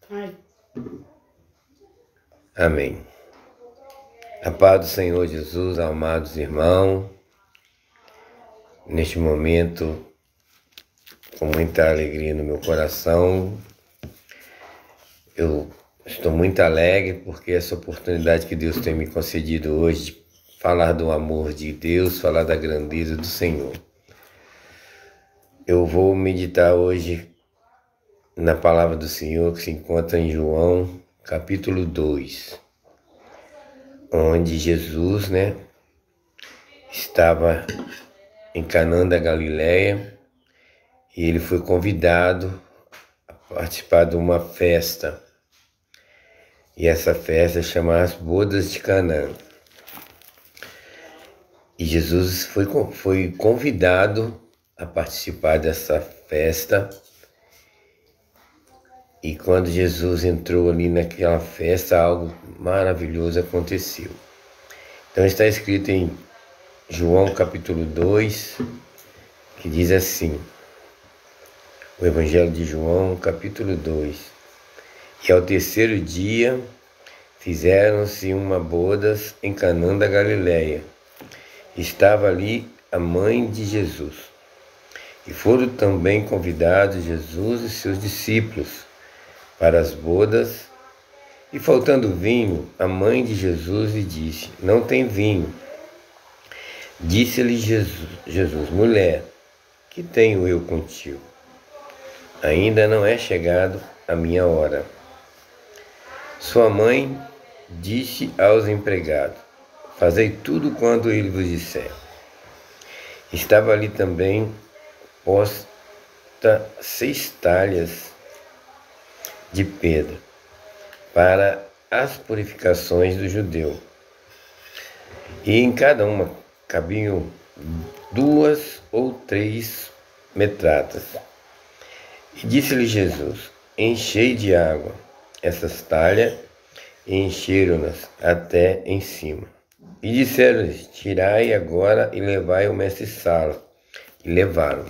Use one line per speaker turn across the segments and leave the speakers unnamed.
Ai.
Amém. A paz do Senhor Jesus, amados irmãos, neste momento, com muita alegria no meu coração, eu estou muito alegre porque essa oportunidade que Deus tem me concedido hoje de falar do amor de Deus, falar da grandeza do Senhor. Eu vou meditar hoje na palavra do Senhor que se encontra em João, capítulo 2, onde Jesus, estava em Canaã da Galileia e ele foi convidado a participar de uma festa. E essa festa chama as Bodas de Canaã. E Jesus foi convidado a participar dessa festa. E quando Jesus entrou ali naquela festa, algo maravilhoso aconteceu. Então está escrito em João capítulo 2, que diz assim, o Evangelho de João capítulo 2. E ao terceiro dia fizeram-se uma bodas em Canaã da Galileia. Estava ali a mãe de Jesus. E foram também convidados Jesus e seus discípulos para as bodas, e faltando vinho, a mãe de Jesus lhe disse: não tem vinho. Disse-lhe Jesus: mulher, que tenho eu contigo? Ainda não é chegado a minha hora. Sua mãe disse aos empregados: fazei tudo quanto ele vos disser. Estava ali também posta 6 talhas de pedra para as purificações do judeu, e em cada uma cabiam 2 ou 3 metradas. E disse-lhe Jesus: enchei de água essas talhas, e encheram-nas até em cima. E disseram-lhes: tirai agora e levai ao mestre-sala. E levaram.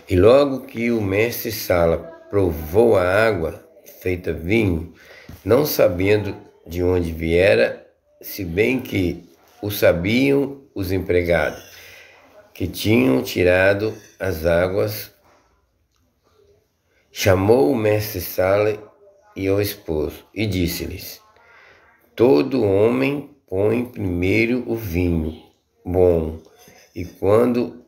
E logo que o mestre-sala provou a água feita vinho, não sabendo de onde viera, se bem que o sabiam os empregados, que tinham tirado as águas, chamou o mestre-sala e o esposo, e disse-lhes: todo homem põe primeiro o vinho bom, e quando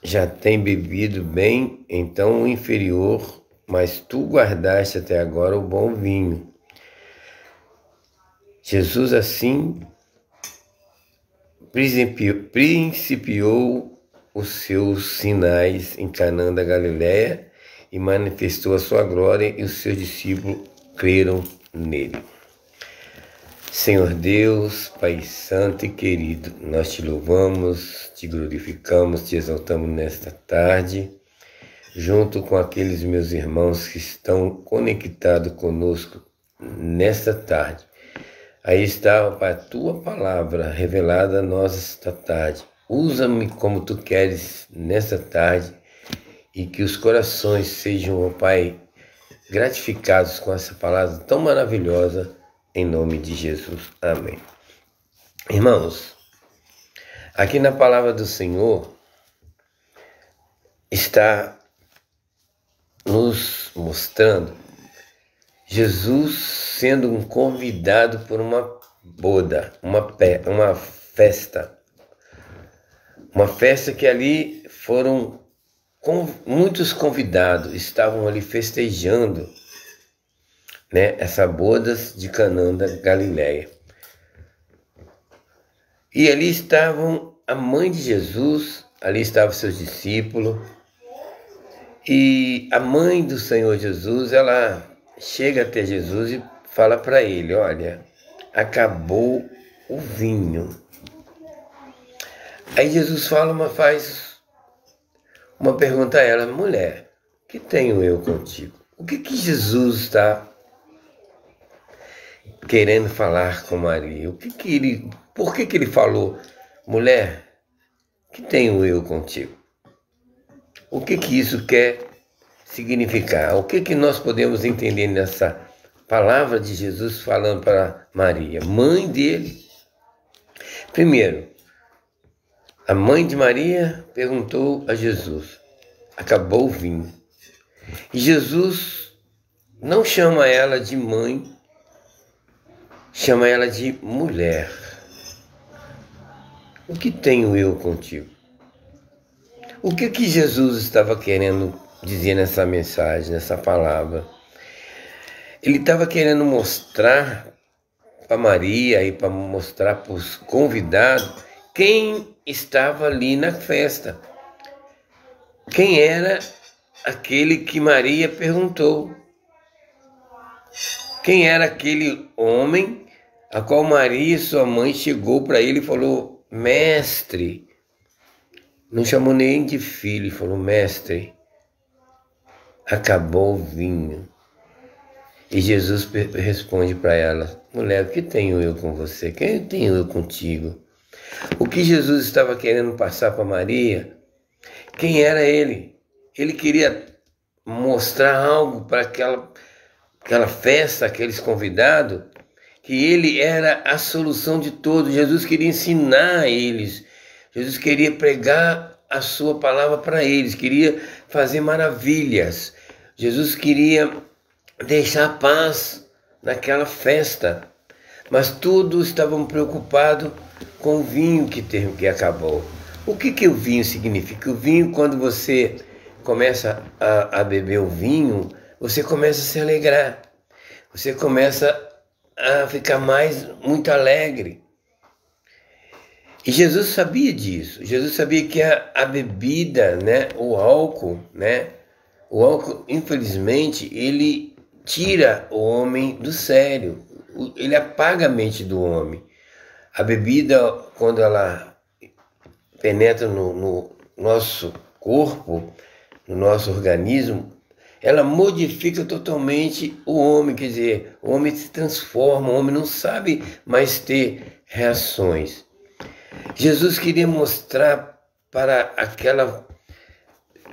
já tem bebido bem, então o inferior, mas tu guardaste até agora o bom vinho. Jesus assim principiou os seus sinais em Canaã da Galileia e manifestou a sua glória, e os seus discípulos creram nele. Senhor Deus, Pai Santo e querido, nós te louvamos, te glorificamos, te exaltamos nesta tarde, junto com aqueles meus irmãos que estão conectados conosco nesta tarde. Aí está, Pai, a tua palavra revelada a nós esta tarde. Usa-me como tu queres nesta tarde, e que os corações sejam, Pai, gratificados com essa palavra tão maravilhosa, em nome de Jesus. Amém. Irmãos, aqui na palavra do Senhor está nos mostrando Jesus sendo um convidado por uma boda, uma festa. Uma festa que ali foram muitos convidados, estavam ali festejando, essa bodas de Canaã da Galileia. E ali estavam a mãe de Jesus, ali estavam seus discípulos, e a mãe do Senhor Jesus, ela chega até Jesus e fala para ele: olha, acabou o vinho. Aí Jesus faz uma pergunta a ela: mulher, que tenho eu contigo? O que Jesus está querendo falar com Maria? Por que ele falou: mulher, que tenho eu contigo? O que isso quer significar? O que nós podemos entender nessa palavra de Jesus falando para Maria, mãe dele? Primeiro, a mãe de Maria perguntou a Jesus: acabou o vinho. E Jesus não chama ela de mãe, chama ela de mulher. O que tenho eu contigo? O que Jesus estava querendo dizer nessa mensagem, nessa palavra? Ele estava querendo mostrar para Maria e para mostrar para os convidados quem estava ali na festa. Quem era aquele que Maria perguntou? Quem era aquele homem a qual Maria, sua mãe, chegou para ele e falou: mestre? Não chamou nem de filho, falou: mestre, acabou o vinho. E Jesus responde para ela: mulher, o que tenho eu com você? Quem tenho eu contigo? O que Jesus estava querendo passar para Maria? Quem era ele? Ele queria mostrar algo para aquela festa, aqueles convidados, que ele era a solução de todos. Jesus queria ensinar a eles. Jesus queria pregar a sua palavra para eles, queria fazer maravilhas. Jesus queria deixar paz naquela festa, mas todos estavam preocupados com o vinho que acabou. O que o vinho significa? O vinho, quando você começa a beber o vinho, você começa a se alegrar, você começa a ficar muito alegre. E Jesus sabia disso. Jesus sabia que a bebida, né, o álcool, infelizmente, ele tira o homem do sério, ele apaga a mente do homem. A bebida, quando ela penetra no nosso corpo, no nosso organismo, ela modifica totalmente o homem, quer dizer, o homem se transforma, o homem não sabe mais ter reações. Jesus queria mostrar para aquela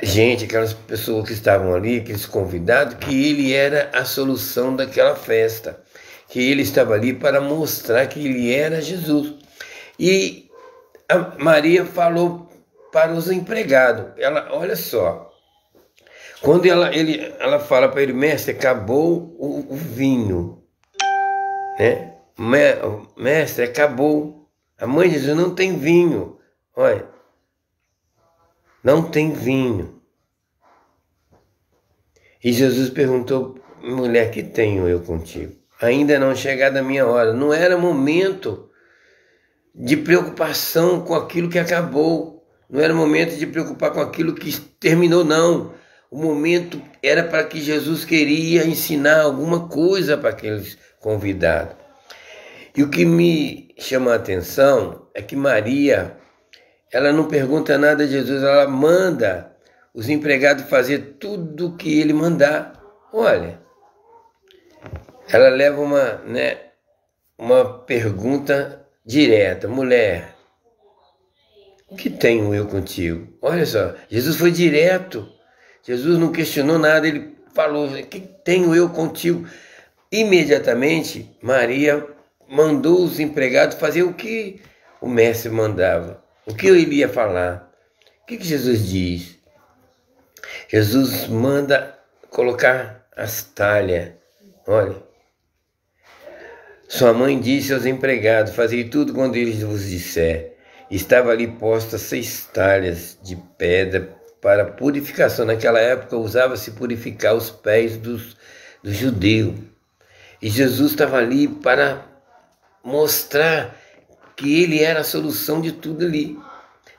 gente, aquelas pessoas que estavam ali, aqueles convidados, que ele era a solução daquela festa, que ele estava ali para mostrar que ele era Jesus. E a Maria falou para os empregados, olha só, quando ela fala para ele: mestre, acabou o vinho, né? Mestre, acabou. A mãe de Jesus: não tem vinho. Olha, não tem vinho. E Jesus perguntou: mulher, que tenho eu contigo? Ainda não chegada a minha hora. Não era momento de preocupação com aquilo que acabou. Não era momento de preocupar com aquilo que terminou, não. O momento era para que Jesus queria ensinar alguma coisa para aqueles convidados. E o que me chama a atenção é que Maria, ela não pergunta nada a Jesus, ela manda os empregados fazer tudo o que ele mandar. Olha, ela leva uma pergunta direta: mulher, o que tenho eu contigo? Olha só, Jesus foi direto, Jesus não questionou nada, ele falou: o que tenho eu contigo? Imediatamente, Maria mandou os empregados fazer o que o mestre mandava, o que ele ia falar. O que Jesus diz? Jesus manda colocar as talhas. Olha, sua mãe disse aos empregados: fazei tudo quando ele vos disser. Estava ali posta 6 talhas de pedra para purificação. Naquela época usava-se purificar os pés dos judeus. E Jesus estava ali para mostrar que ele era a solução de tudo ali.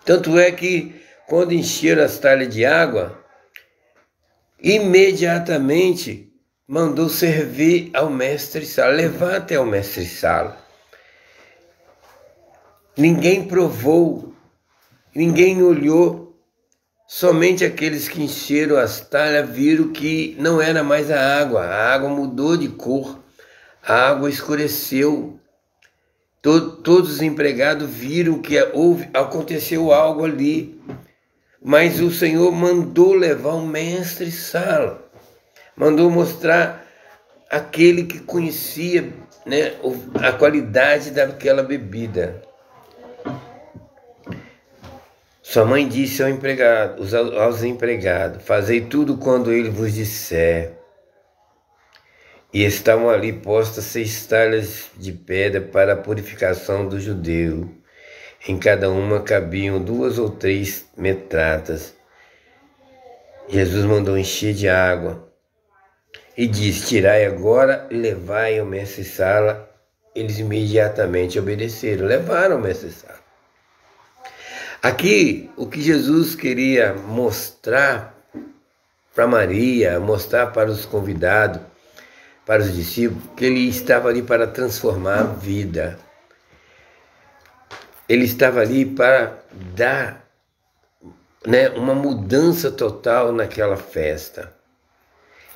Tanto é que quando encheram as talhas de água, imediatamente mandou servir ao mestre-sala, levar até o mestre-sala. Ninguém provou, ninguém olhou, somente aqueles que encheram as talhas viram que não era mais a água mudou de cor, a água escureceu. Todos os empregados viram que aconteceu algo ali. Mas o Senhor mandou levar o mestre-sala, mandou mostrar aquele que conhecia, né, a qualidade daquela bebida. Sua mãe disse aos empregados, fazei tudo quando ele vos disser. E estavam ali postas 6 talhas de pedra para a purificação do judeu. Em cada uma cabiam 2 ou 3 metratas. Jesus mandou encher de água e disse, tirai agora e levai ao mestre-sala. Eles imediatamente obedeceram, levaram ao mestre-sala. Aqui, o que Jesus queria mostrar para Maria, mostrar para os convidados, para os discípulos, que ele estava ali para transformar a vida. Ele estava ali para dar, né, uma mudança total naquela festa.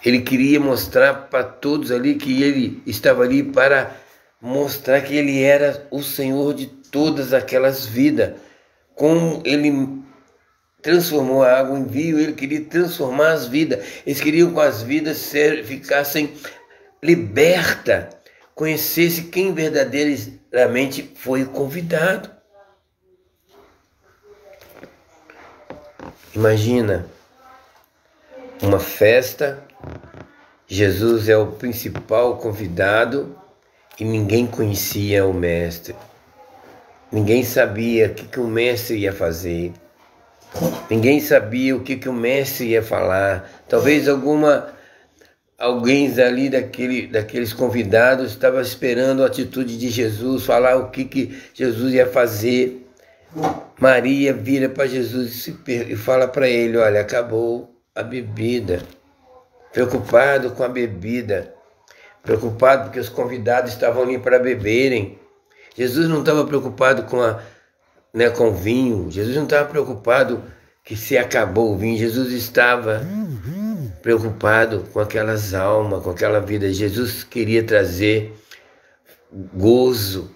Ele queria mostrar para todos ali que ele estava ali para mostrar que ele era o Senhor de todas aquelas vidas. Como ele transformou a água em vinho, ele queria transformar as vidas. Eles queriam que as vidas ficassem libertas, conhecesse quem verdadeiramente foi o convidado. Imagina uma festa, Jesus é o principal convidado e ninguém conhecia o mestre. Ninguém sabia o que o mestre ia fazer. Ninguém sabia o que o mestre ia falar. Talvez alguém ali daqueles convidados estava esperando a atitude de Jesus, falar o que Jesus ia fazer. Maria vira para Jesus e fala para ele, olha, acabou a bebida. Preocupado com a bebida. Preocupado porque os convidados estavam ali para beberem. Jesus não estava preocupado com o vinho. Jesus não estava preocupado que se acabou o vinho. Jesus estava preocupado com aquelas almas, com aquela vida. Jesus queria trazer gozo.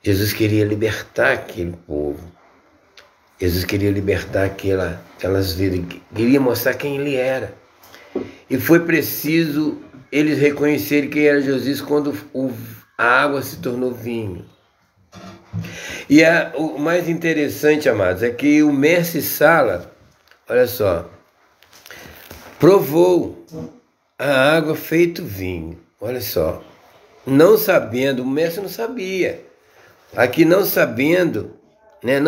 Jesus queria libertar aquele povo. Jesus queria libertar aquelas vidas. Queria mostrar quem ele era. E foi preciso eles reconhecerem quem era Jesus quando a água se tornou vinho. E o mais interessante, amados, é que o mestre-sala, olha só, provou a água feito vinho. Olha só, não sabendo, o mestre não sabia. Aqui não sabendo, né,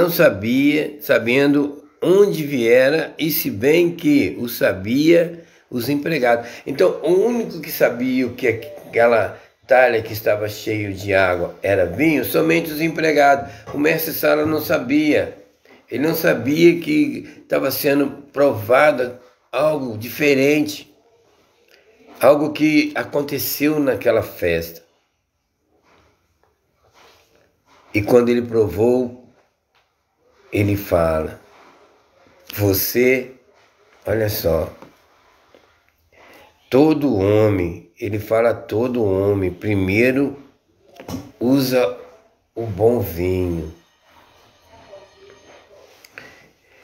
sabendo onde viera, e se bem que o sabia os empregados. Então, o único que sabia que aquela talha que estava cheia de água era vinho, somente os empregados. O mestre-sala não sabia. Ele não sabia que estava sendo provado algo diferente, algo que aconteceu naquela festa. E quando ele provou, ele fala, olha só, todo homem, ele fala todo homem, primeiro usa o bom vinho.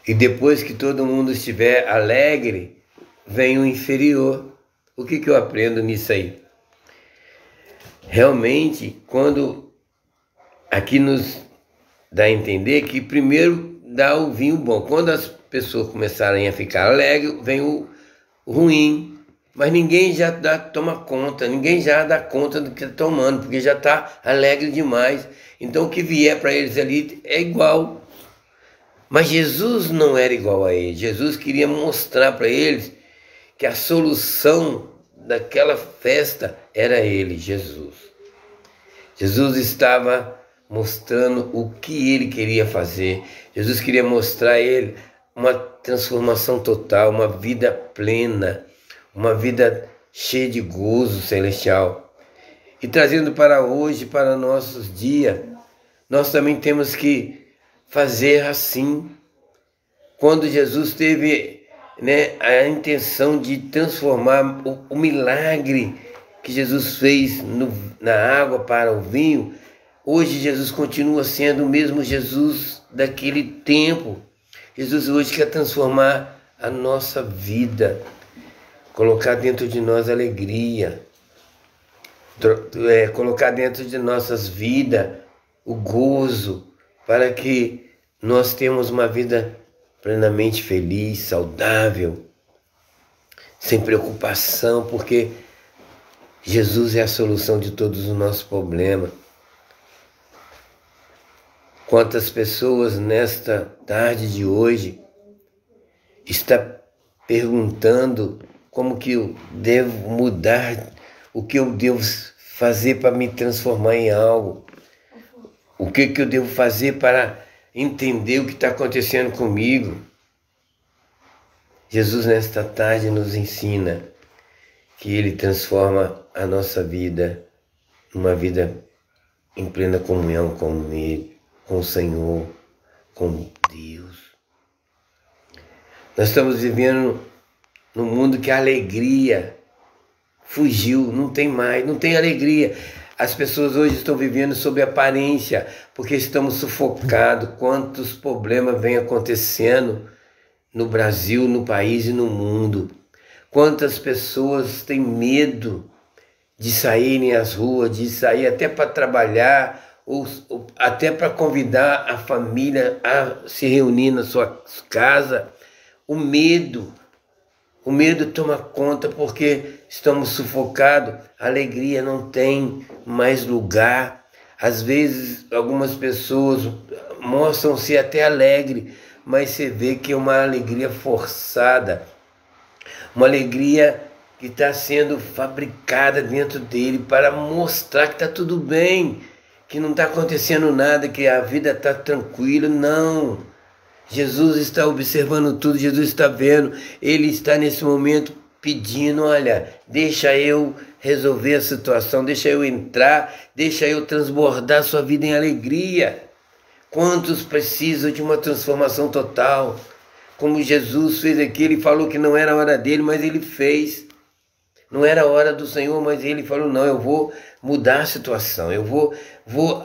E depois que todo mundo estiver alegre, vem o inferior. O que eu aprendo nisso aí? Realmente, quando aqui nos dá a entender que primeiro dá o vinho bom. Quando as pessoas começarem a ficar alegres, vem o ruim. Mas ninguém já toma conta, ninguém já dá conta do que está tomando, porque já está alegre demais. Então o que vier para eles ali é igual. Mas Jesus não era igual a eles. Jesus queria mostrar para eles que a solução daquela festa era ele, Jesus. Jesus estava mostrando o que ele queria fazer. Jesus queria mostrar a ele uma transformação total, uma vida plena, uma vida cheia de gozo celestial. E trazendo para hoje, para nossos dias, nós também temos que fazer assim. Quando Jesus teve, né, a intenção de transformar o milagre que Jesus fez na água para o vinho, hoje Jesus continua sendo o mesmo Jesus daquele tempo. Jesus hoje quer transformar a nossa vida, colocar dentro de nós alegria, colocar dentro de nossas vidas o gozo, para que nós tenhamos uma vida plenamente feliz, saudável, sem preocupação, porque Jesus é a solução de todos os nossos problemas. Quantas pessoas nesta tarde de hoje está perguntando como que eu devo mudar, o que eu devo fazer para me transformar em algo, o que eu devo fazer para entender o que está acontecendo comigo. Jesus nesta tarde nos ensina que Ele transforma a nossa vida numa vida em plena comunhão com Ele, com o Senhor, com Deus. Nós estamos vivendo num mundo que a alegria fugiu, não tem mais, não tem alegria. As pessoas hoje estão vivendo sob aparência, porque estamos sufocados. Quantos problemas vêm acontecendo no Brasil, no país e no mundo. Quantas pessoas têm medo de saírem às ruas, de sair até para trabalhar, ou até para convidar a família a se reunir na sua casa. O medo toma conta porque estamos sufocados, a alegria não tem mais lugar. Às vezes algumas pessoas mostram-se até alegre, mas você vê que é uma alegria forçada, uma alegria que está sendo fabricada dentro dele para mostrar que está tudo bem, que não está acontecendo nada, que a vida está tranquila. Não, Jesus está observando tudo, Jesus está vendo, Ele está nesse momento pedindo, olha, deixa eu resolver a situação, deixa eu entrar, deixa eu transbordar sua vida em alegria. Quantos precisam de uma transformação total? Como Jesus fez aqui, Ele falou que não era a hora dele, mas Ele fez. Não era a hora do Senhor, mas Ele falou, não, eu vou mudar a situação, eu vou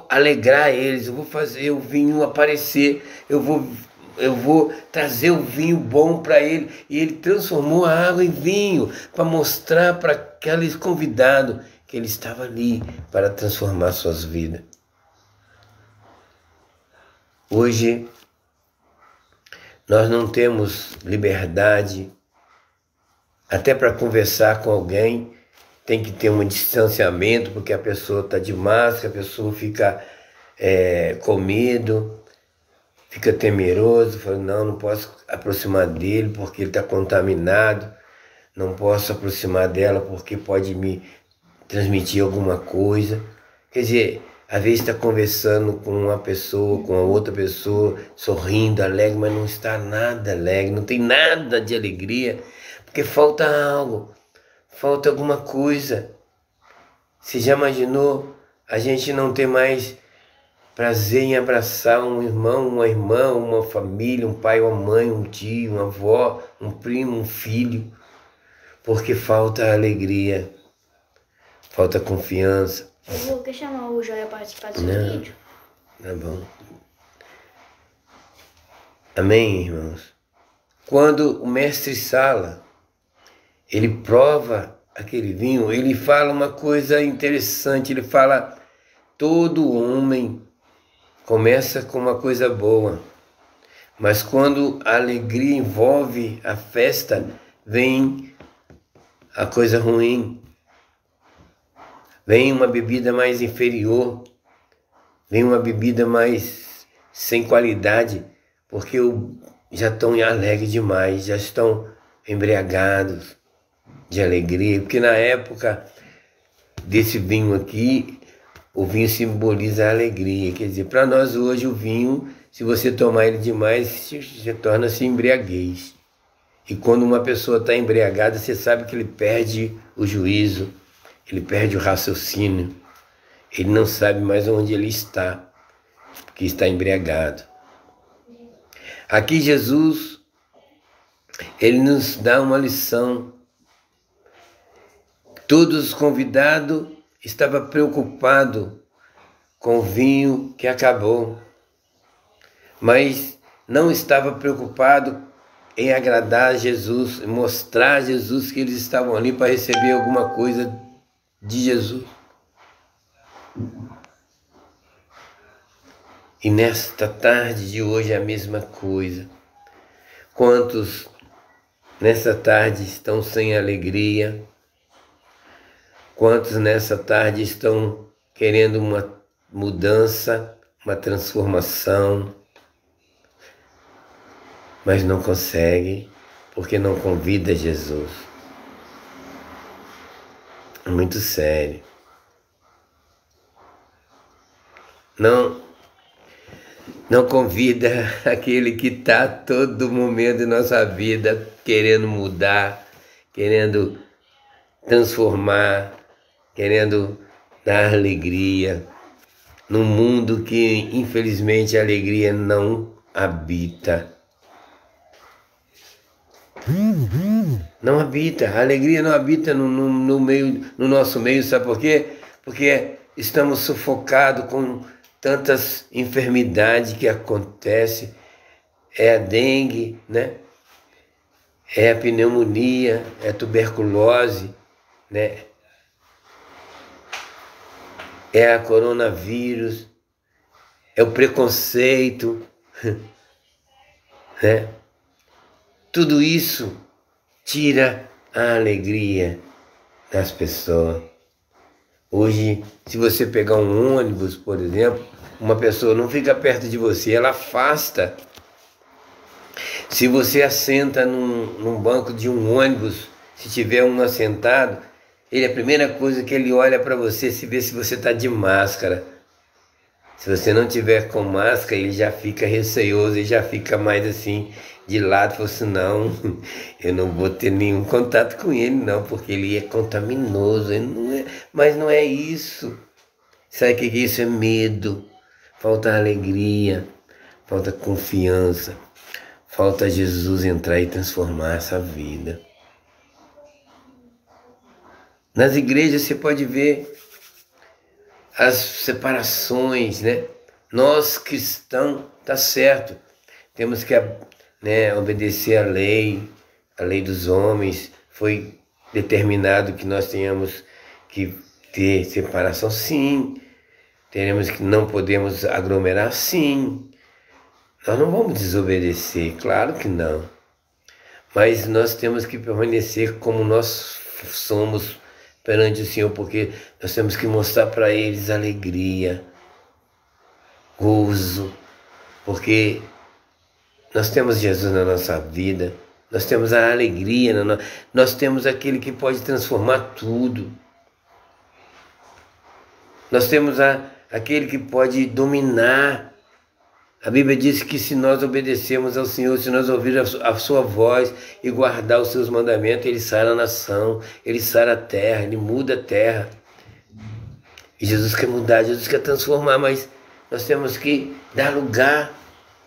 alegrar eles, eu vou fazer o vinho aparecer, eu vou trazer o vinho bom para ele. E Ele transformou a água em vinho para mostrar para aqueles convidados que Ele estava ali para transformar suas vidas. Hoje nós não temos liberdade, até para conversar com alguém tem que ter um distanciamento, porque a pessoa está de máscara, a pessoa fica com medo, fica temeroso, fala, não posso aproximar dele porque ele está contaminado, não posso aproximar dela porque pode me transmitir alguma coisa. Quer dizer, às vezes está conversando com uma pessoa, com a outra pessoa, sorrindo, alegre, mas não está nada alegre, não tem nada de alegria, porque falta algo, falta alguma coisa. Você já imaginou a gente não ter mais prazer em abraçar um irmão, uma irmã, uma família, um pai, uma mãe, um tio, uma avó, um primo, um filho, porque falta alegria, falta confiança.
Eu vou chamar o Joia para participar do seu vídeo.
Tá bom. Amém, irmãos? Quando o mestre Sala, ele prova aquele vinho, ele fala uma coisa interessante, ele fala, todo homem começa com uma coisa boa, mas quando a alegria envolve a festa, vem a coisa ruim. Vem uma bebida mais inferior, vem uma bebida mais sem qualidade, porque já estão alegres demais, já estão embriagados de alegria, porque na época desse vinho aqui, o vinho simboliza a alegria. Quer dizer, para nós hoje o vinho, se você tomar ele demais, torna-se embriaguez. E quando uma pessoa está embriagada, você sabe que ele perde o juízo, ele perde o raciocínio, ele não sabe mais onde ele está, porque está embriagado. Aqui Jesus, ele nos dá uma lição. Todos os convidados estavam preocupados com o vinho que acabou, mas não estava preocupado em agradar a Jesus, em mostrar a Jesus que eles estavam ali para receber alguma coisa de Jesus. E nesta tarde de hoje é a mesma coisa. Quantos nessa tarde estão sem alegria? Quantos nessa tarde estão querendo uma mudança, uma transformação, mas não conseguem porque não convida Jesus? É muito sério. Não convida aquele que está todo momento em nossa vida querendo mudar, querendo transformar, querendo dar alegria, num mundo que infelizmente a alegria não habita. Não habita, a alegria não habita no nosso meio, sabe por quê? Porque estamos sufocados com tantas enfermidades que acontecem. É a dengue, né? É a pneumonia, é a tuberculose, né? É a coronavírus, é o preconceito, né? Tudo isso tira a alegria das pessoas. Hoje, se você pegar um ônibus, por exemplo, uma pessoa não fica perto de você, ela afasta. Se você assenta num banco de um ônibus, se tiver um assentado, a primeira coisa que ele olha para você, se vê se você está de máscara. Se você não tiver com máscara, ele já fica receoso, ele já fica mais assim, de lado, falou assim, não, eu não vou ter nenhum contato com ele não, porque ele é contaminoso, ele não é, mas não é isso. Sabe o que é isso? É medo, falta alegria, falta confiança, falta Jesus entrar e transformar essa vida. Nas igrejas você pode ver as separações, né? Nós cristãos, tá certo, temos que obedecer a lei dos homens, foi determinado que nós tenhamos que ter separação, sim, não podemos aglomerar, sim, nós não vamos desobedecer, claro que não, mas nós temos que permanecer como nós somos perante o Senhor, porque nós temos que mostrar para eles alegria, gozo, porque nós temos Jesus na nossa vida, nós temos a alegria, nós temos aquele que pode transformar tudo. Nós temos aquele que pode dominar. A Bíblia diz que se nós obedecermos ao Senhor, se nós ouvirmos a sua voz e guardar os seus mandamentos, Ele sara a nação, Ele sara a terra, Ele muda a terra. E Jesus quer mudar, Jesus quer transformar, mas nós temos que dar lugar.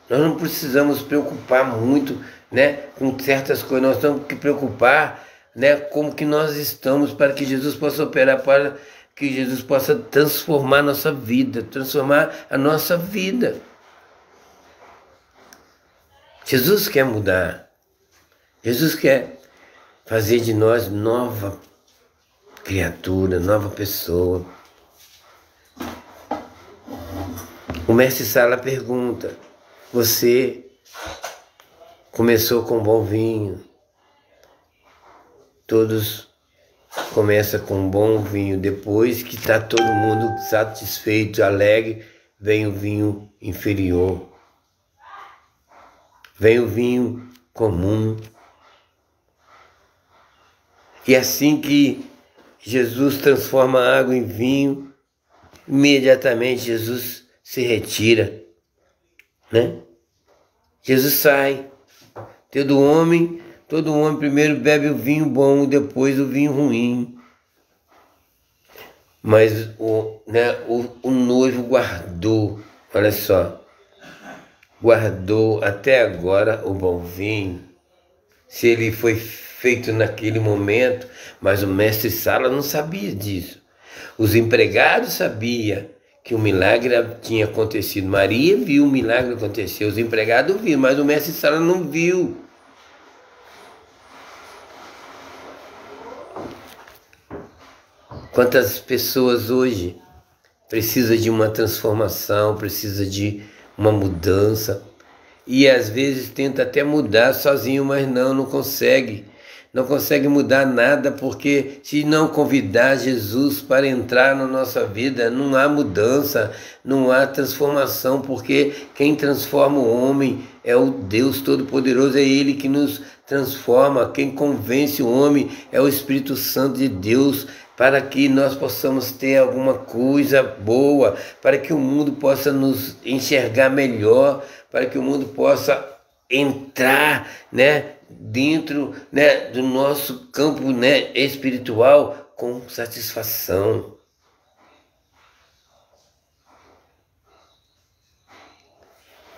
Nós não precisamos preocupar muito, né, com certas coisas, nós temos que preocupar, né, como que nós estamos para que Jesus possa operar, para que Jesus possa transformar a nossa vida, transformar a nossa vida. Jesus quer mudar, Jesus quer fazer de nós nova criatura, nova pessoa. O mestre Sala pergunta, você começou com bom vinho, todos começam com bom vinho, depois que está todo mundo satisfeito, alegre, vem o vinho inferior. Vem o vinho comum. E assim que Jesus transforma a água em vinho, imediatamente Jesus se retira, né? Jesus sai. Todo homem primeiro bebe o vinho bom, depois o vinho ruim. Mas o noivo guardou, olha só, guardou até agora o bom vinho. Se ele foi feito naquele momento, mas o mestre Sala não sabia disso. Os empregados sabiam que o milagre tinha acontecido. Maria viu o milagre acontecer, os empregados viram, mas o mestre Sala não viu. Quantas pessoas hoje precisam de uma transformação, precisam de uma mudança, e às vezes tenta até mudar sozinho, mas não consegue. Não consegue mudar nada, porque se não convidar Jesus para entrar na nossa vida, não há mudança, não há transformação, porque quem transforma o homem é o Deus Todo-Poderoso, é Ele que nos transforma. Quem convence o homem é o Espírito Santo de Deus, para que nós possamos ter alguma coisa boa, para que o mundo possa nos enxergar melhor, para que o mundo possa entrar, dentro, do nosso campo, espiritual com satisfação.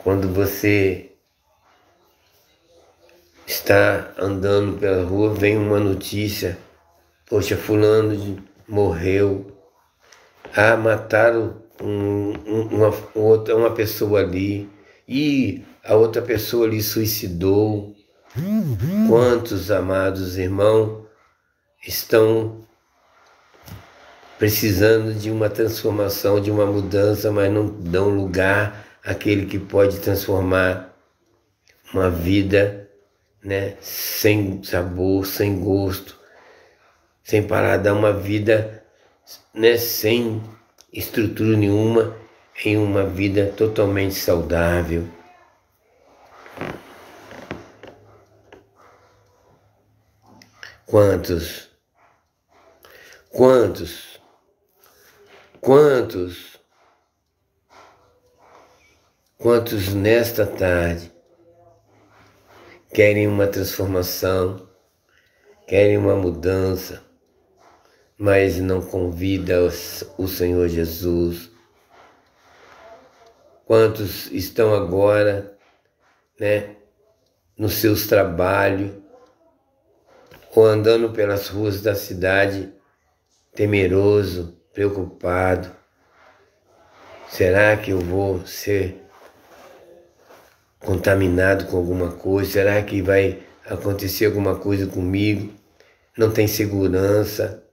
Quando você está andando pela rua, vem uma notícia: poxa, fulano morreu, mataram uma pessoa ali, e a outra pessoa ali suicidou. Quantos amados irmãos estão precisando de uma transformação, de uma mudança, mas não dão lugar àquele que pode transformar uma vida, sem sabor, sem gosto, sem parar, uma vida, sem estrutura nenhuma, em uma vida totalmente saudável. Quantos nesta tarde querem uma transformação, querem uma mudança, mas não convida o Senhor Jesus? Quantos estão agora, nos seus trabalhos, ou andando pelas ruas da cidade, temeroso, preocupado? Será que eu vou ser contaminado com alguma coisa? Será que vai acontecer alguma coisa comigo? Não tem segurança.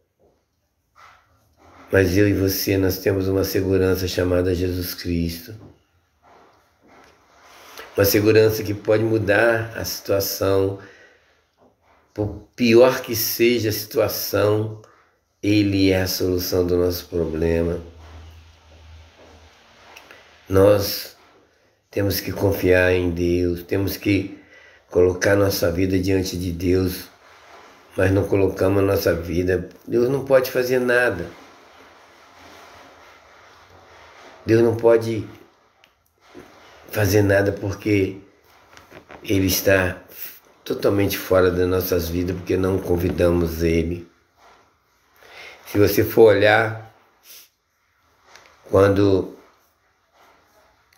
Mas eu e você, nós temos uma segurança chamada Jesus Cristo. Uma segurança que pode mudar a situação. Por pior que seja a situação, Ele é a solução do nosso problema. Nós temos que confiar em Deus, temos que colocar nossa vida diante de Deus, mas não colocamos a nossa vida. Deus não pode fazer nada. Deus não pode fazer nada porque Ele está totalmente fora das nossas vidas, porque não convidamos Ele. Se você for olhar, quando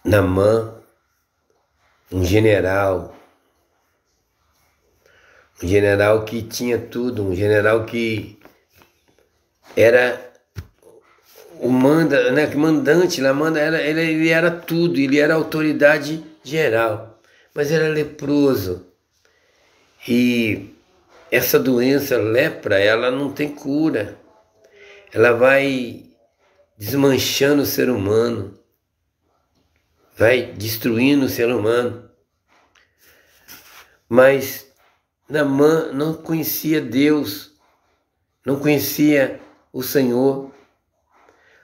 Naamã, um general que tinha tudo, um general que era o mandante lá, ele era tudo, ele era autoridade geral, mas era leproso. E essa doença, lepra, ela não tem cura. Ela vai desmanchando o ser humano, vai destruindo o ser humano. Mas Naamã não conhecia Deus, não conhecia o Senhor.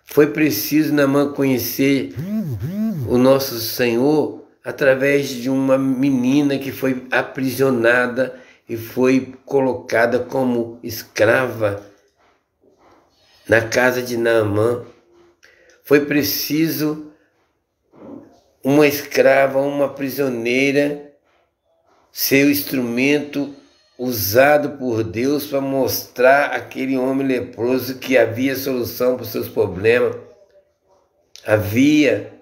Foi preciso Naamã conhecer o nosso Senhor através de uma menina que foi aprisionada e foi colocada como escrava na casa de Naamã. Foi preciso uma escrava, uma prisioneira, ser o instrumento usado por Deus para mostrar àquele homem leproso que havia solução para os seus problemas, havia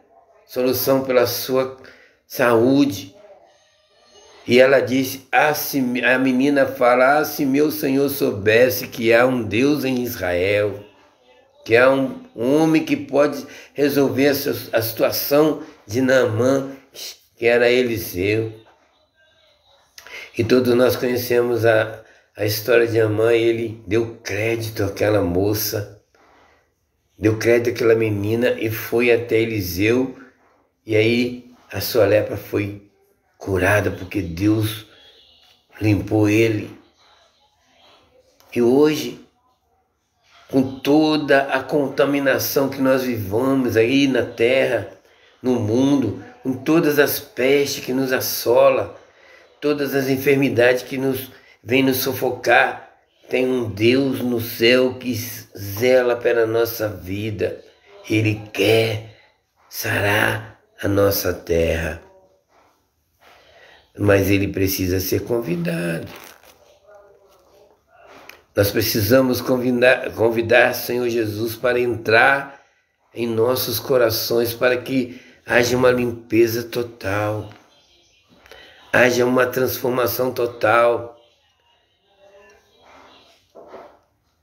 solução pela sua saúde. E ela disse, a menina fala: se meu Senhor soubesse que há um Deus em Israel, que há um homem que pode resolver a situação de Naamã, que era Eliseu. E todos nós conhecemos a história de Naamã. Ele deu crédito àquela moça, deu crédito àquela menina e foi até Eliseu, e aí a sua lepra foi curada, porque Deus limpou ele. E hoje, com toda a contaminação que nós vivamos aí na terra, no mundo, com todas as pestes que nos assolam, todas as enfermidades que vêm nos sufocar, tem um Deus no céu que zela pela nossa vida. Ele quer sarar a nossa terra, mas ele precisa ser convidado. Nós precisamos convidar Senhor Jesus para entrar em nossos corações, para que haja uma limpeza total, haja uma transformação total.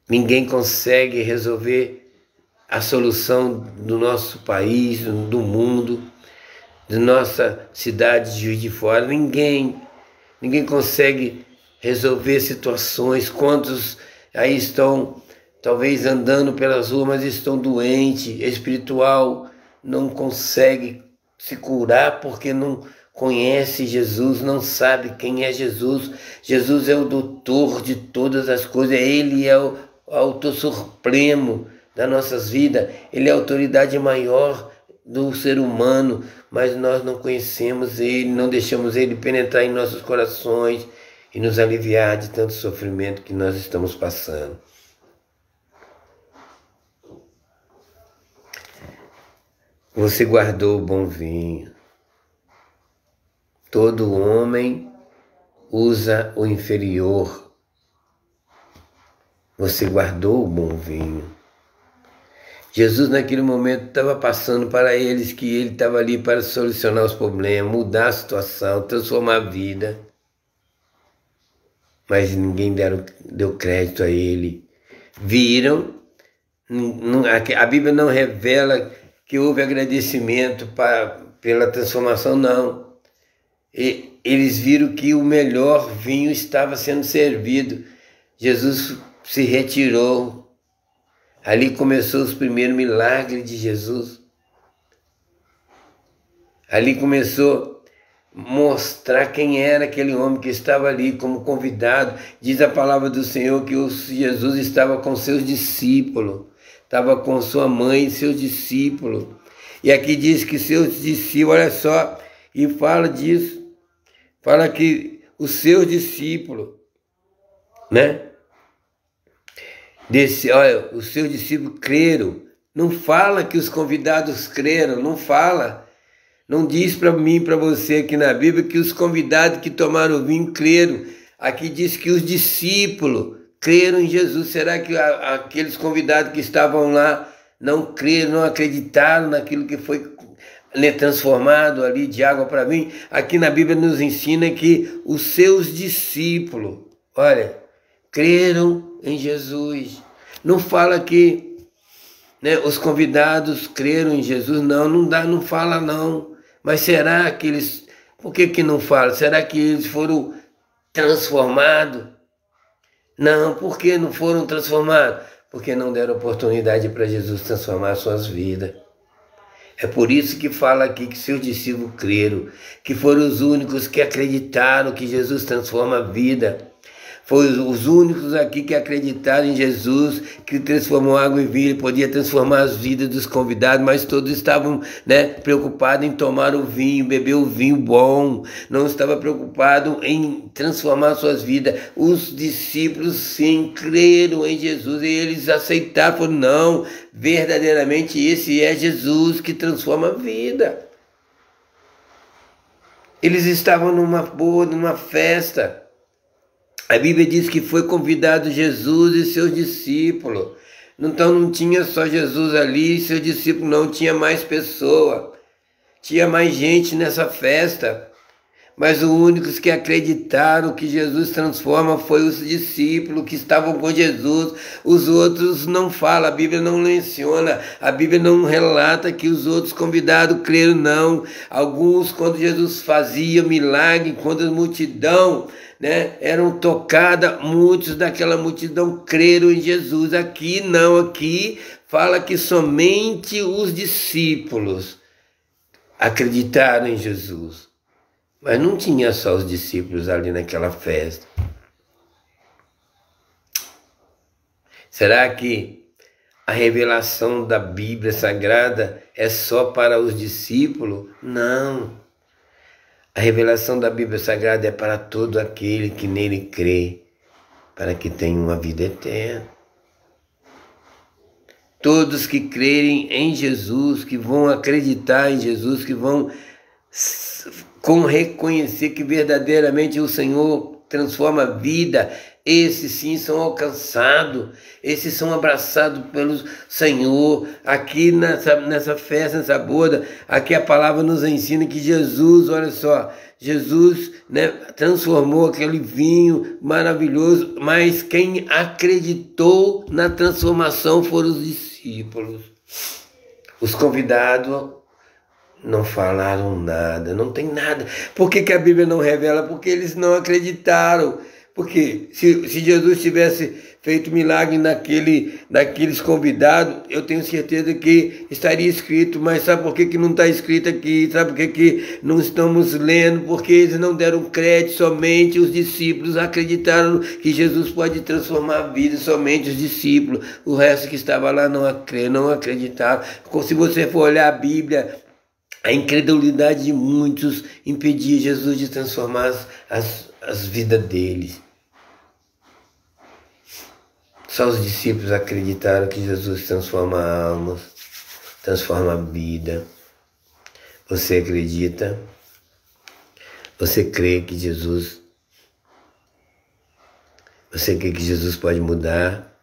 Ninguém consegue resolver a solução do nosso país, do mundo, da nossa cidade de Juiz de Fora. Ninguém consegue resolver situações. Quantos aí estão talvez andando pelas ruas, mas estão doentes, espiritual, não consegue se curar porque não conhece Jesus, não sabe quem é Jesus. Jesus é o doutor de todas as coisas, ele é o autor supremo das nossas vidas, ele é a autoridade maior do ser humano, mas nós não conhecemos ele, não deixamos ele penetrar em nossos corações e nos aliviar de tanto sofrimento que nós estamos passando. Você guardou o bom vinho. Todo homem usa o inferior. Você guardou o bom vinho. Jesus naquele momento estava passando para eles que ele estava ali para solucionar os problemas, mudar a situação, transformar a vida. Mas ninguém deu crédito a ele. Viram, a Bíblia não revela que houve agradecimento pela transformação, não. Eles viram que o melhor vinho estava sendo servido. Jesus se retirou. Ali começou os primeiros milagres de Jesus. Ali começou a mostrar quem era aquele homem que estava ali como convidado. Diz a palavra do Senhor que Jesus estava com seus discípulos, estava com sua mãe e seus discípulos. E aqui diz que seus discípulos, olha só, e fala disso, fala que os seus discípulos, né? Olha, os seus discípulos creram. Não fala que os convidados creram, não fala. Não diz para mim e para você aqui na Bíblia que os convidados que tomaram o vinho creram. Aqui diz que os discípulos creram em Jesus. Será que aqueles convidados que estavam lá não creram, não acreditaram naquilo que foi transformado ali de água para vinho? Aqui na Bíblia nos ensina que os seus discípulos, olha, creram em Jesus. Não fala que, né, os convidados creram em Jesus, não fala não. Mas será que eles, por que não fala? Será que eles foram transformados? Não, por que não foram transformados? Porque não deram oportunidade para Jesus transformar suas vidas. É por isso que fala aqui que seus discípulos creram, que foram os únicos que acreditaram que Jesus transforma a vida. Foram os únicos aqui que acreditaram em Jesus, que transformou água em vinho. Ele podia transformar as vidas dos convidados, mas todos estavam, né, preocupados em tomar o vinho, beber o vinho bom. Não estavam preocupados em transformar suas vidas. Os discípulos, sim, creram em Jesus e eles aceitaram. Falaram, não, verdadeiramente esse é Jesus que transforma a vida. Eles estavam numa boa, numa festa. A Bíblia diz que foi convidado Jesus e seus discípulos. Então não tinha só Jesus ali e seus discípulos, não, tinha mais pessoa. Tinha mais gente nessa festa. Mas os únicos que acreditaram que Jesus transforma foi os discípulos que estavam com Jesus. Os outros não falam, a Bíblia não menciona, a Bíblia não relata que os outros convidados creram, não. Alguns, quando Jesus fazia milagre, quando a multidão, né, eram tocadas, muitos daquela multidão creram em Jesus. Aqui não, aqui fala que somente os discípulos acreditaram em Jesus. Mas não tinha só os discípulos ali naquela festa. Será que a revelação da Bíblia Sagrada é só para os discípulos? Não. A revelação da Bíblia Sagrada é para todo aquele que nele crê, para que tenha uma vida eterna. Todos que crerem em Jesus, que vão acreditar em Jesus, que vão reconhecer que verdadeiramente o Senhor transforma a vida, esses sim são alcançados, esses são abraçados pelo Senhor. Aqui nessa festa, nessa boda, aqui a palavra nos ensina que Jesus, olha só, Jesus, né, transformou aquele vinho maravilhoso, mas quem acreditou na transformação foram os discípulos. Os convidados não falaram nada, não tem nada. Por que a Bíblia não revela? Porque eles não acreditaram. Porque se Jesus tivesse feito milagre naqueles convidados, eu tenho certeza que estaria escrito, mas sabe por que não está escrito aqui? Sabe por que não estamos lendo? Porque eles não deram crédito, somente os discípulos acreditaram que Jesus pode transformar a vida, somente os discípulos. O resto que estava lá não acreditaram. Se você for olhar a Bíblia, a incredulidade de muitos impedia Jesus de transformar as vidas deles. Só os discípulos acreditaram que Jesus transforma almas, transforma a vida. Você acredita? Você crê que Jesus... Você crê que Jesus pode mudar?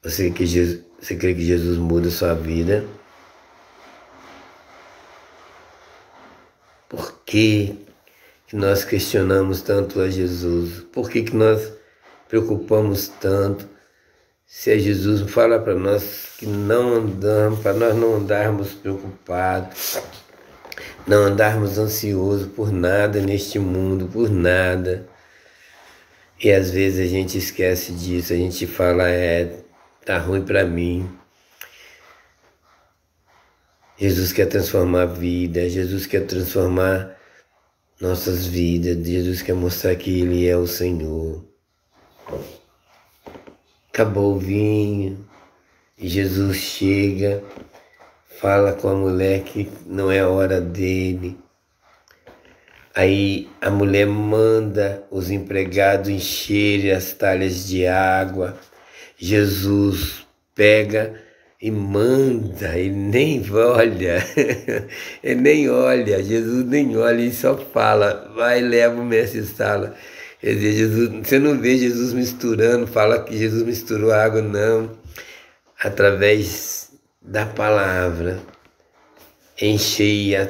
Você crê que Jesus muda a sua vida? Por que nós questionamos tanto a Jesus? Por que nós preocupamos tanto? Se a Jesus fala para nós que não andamos, para nós não andarmos preocupados, não andarmos ansiosos por nada neste mundo, por nada. E às vezes a gente esquece disso, a gente fala, tá ruim para mim. Jesus quer transformar a vida, Jesus quer transformar nossas vidas, Jesus quer mostrar que Ele é o Senhor. Acabou o vinho, e Jesus chega, fala com a mulher que não é a hora dele. Aí a mulher manda os empregados encherem as talhas de água. Jesus pega e manda, ele nem olha, ele nem olha, Jesus nem olha, ele só fala, vai, leva o mestre sala. Quer dizer, Jesus, você não vê Jesus misturando, fala que Jesus misturou a água, não. Através da palavra, enchei a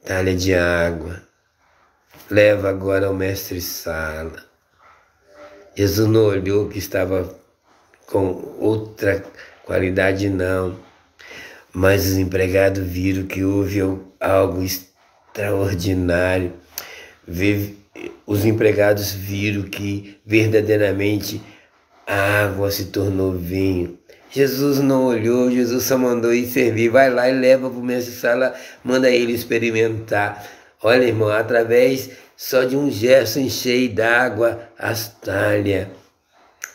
talha de água, leva agora ao mestre sala. Jesus não olhou que estava com outra qualidade, não, mas os empregados viram que houve algo extraordinário. Os empregados viram que verdadeiramente a água se tornou vinho. Jesus não olhou, Jesus só mandou ir servir. Vai lá e leva para o mestre sala, manda ele experimentar. Olha, irmão, através só de um gesto enchei d'água as talhas.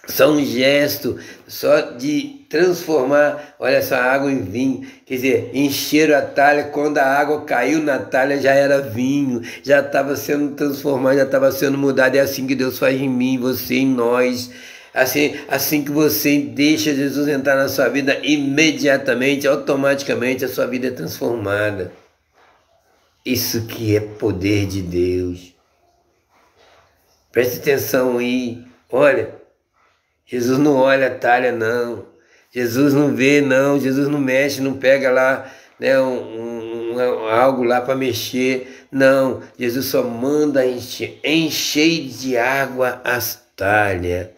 Só um gesto, só de transformar, olha, essa água em vinho. Quer dizer, encheram a talha, quando a água caiu na talha já era vinho, já estava sendo transformado, já estava sendo mudado. É assim que Deus faz em mim, você, em nós. Assim que você deixa Jesus entrar na sua vida, imediatamente, automaticamente, a sua vida é transformada. Isso que é poder de Deus. Preste atenção aí, olha. Jesus não olha a talha, não. Jesus não vê, não. Jesus não mexe, não pega lá, né, algo lá para mexer. Não, Jesus só manda encher de água as talhas.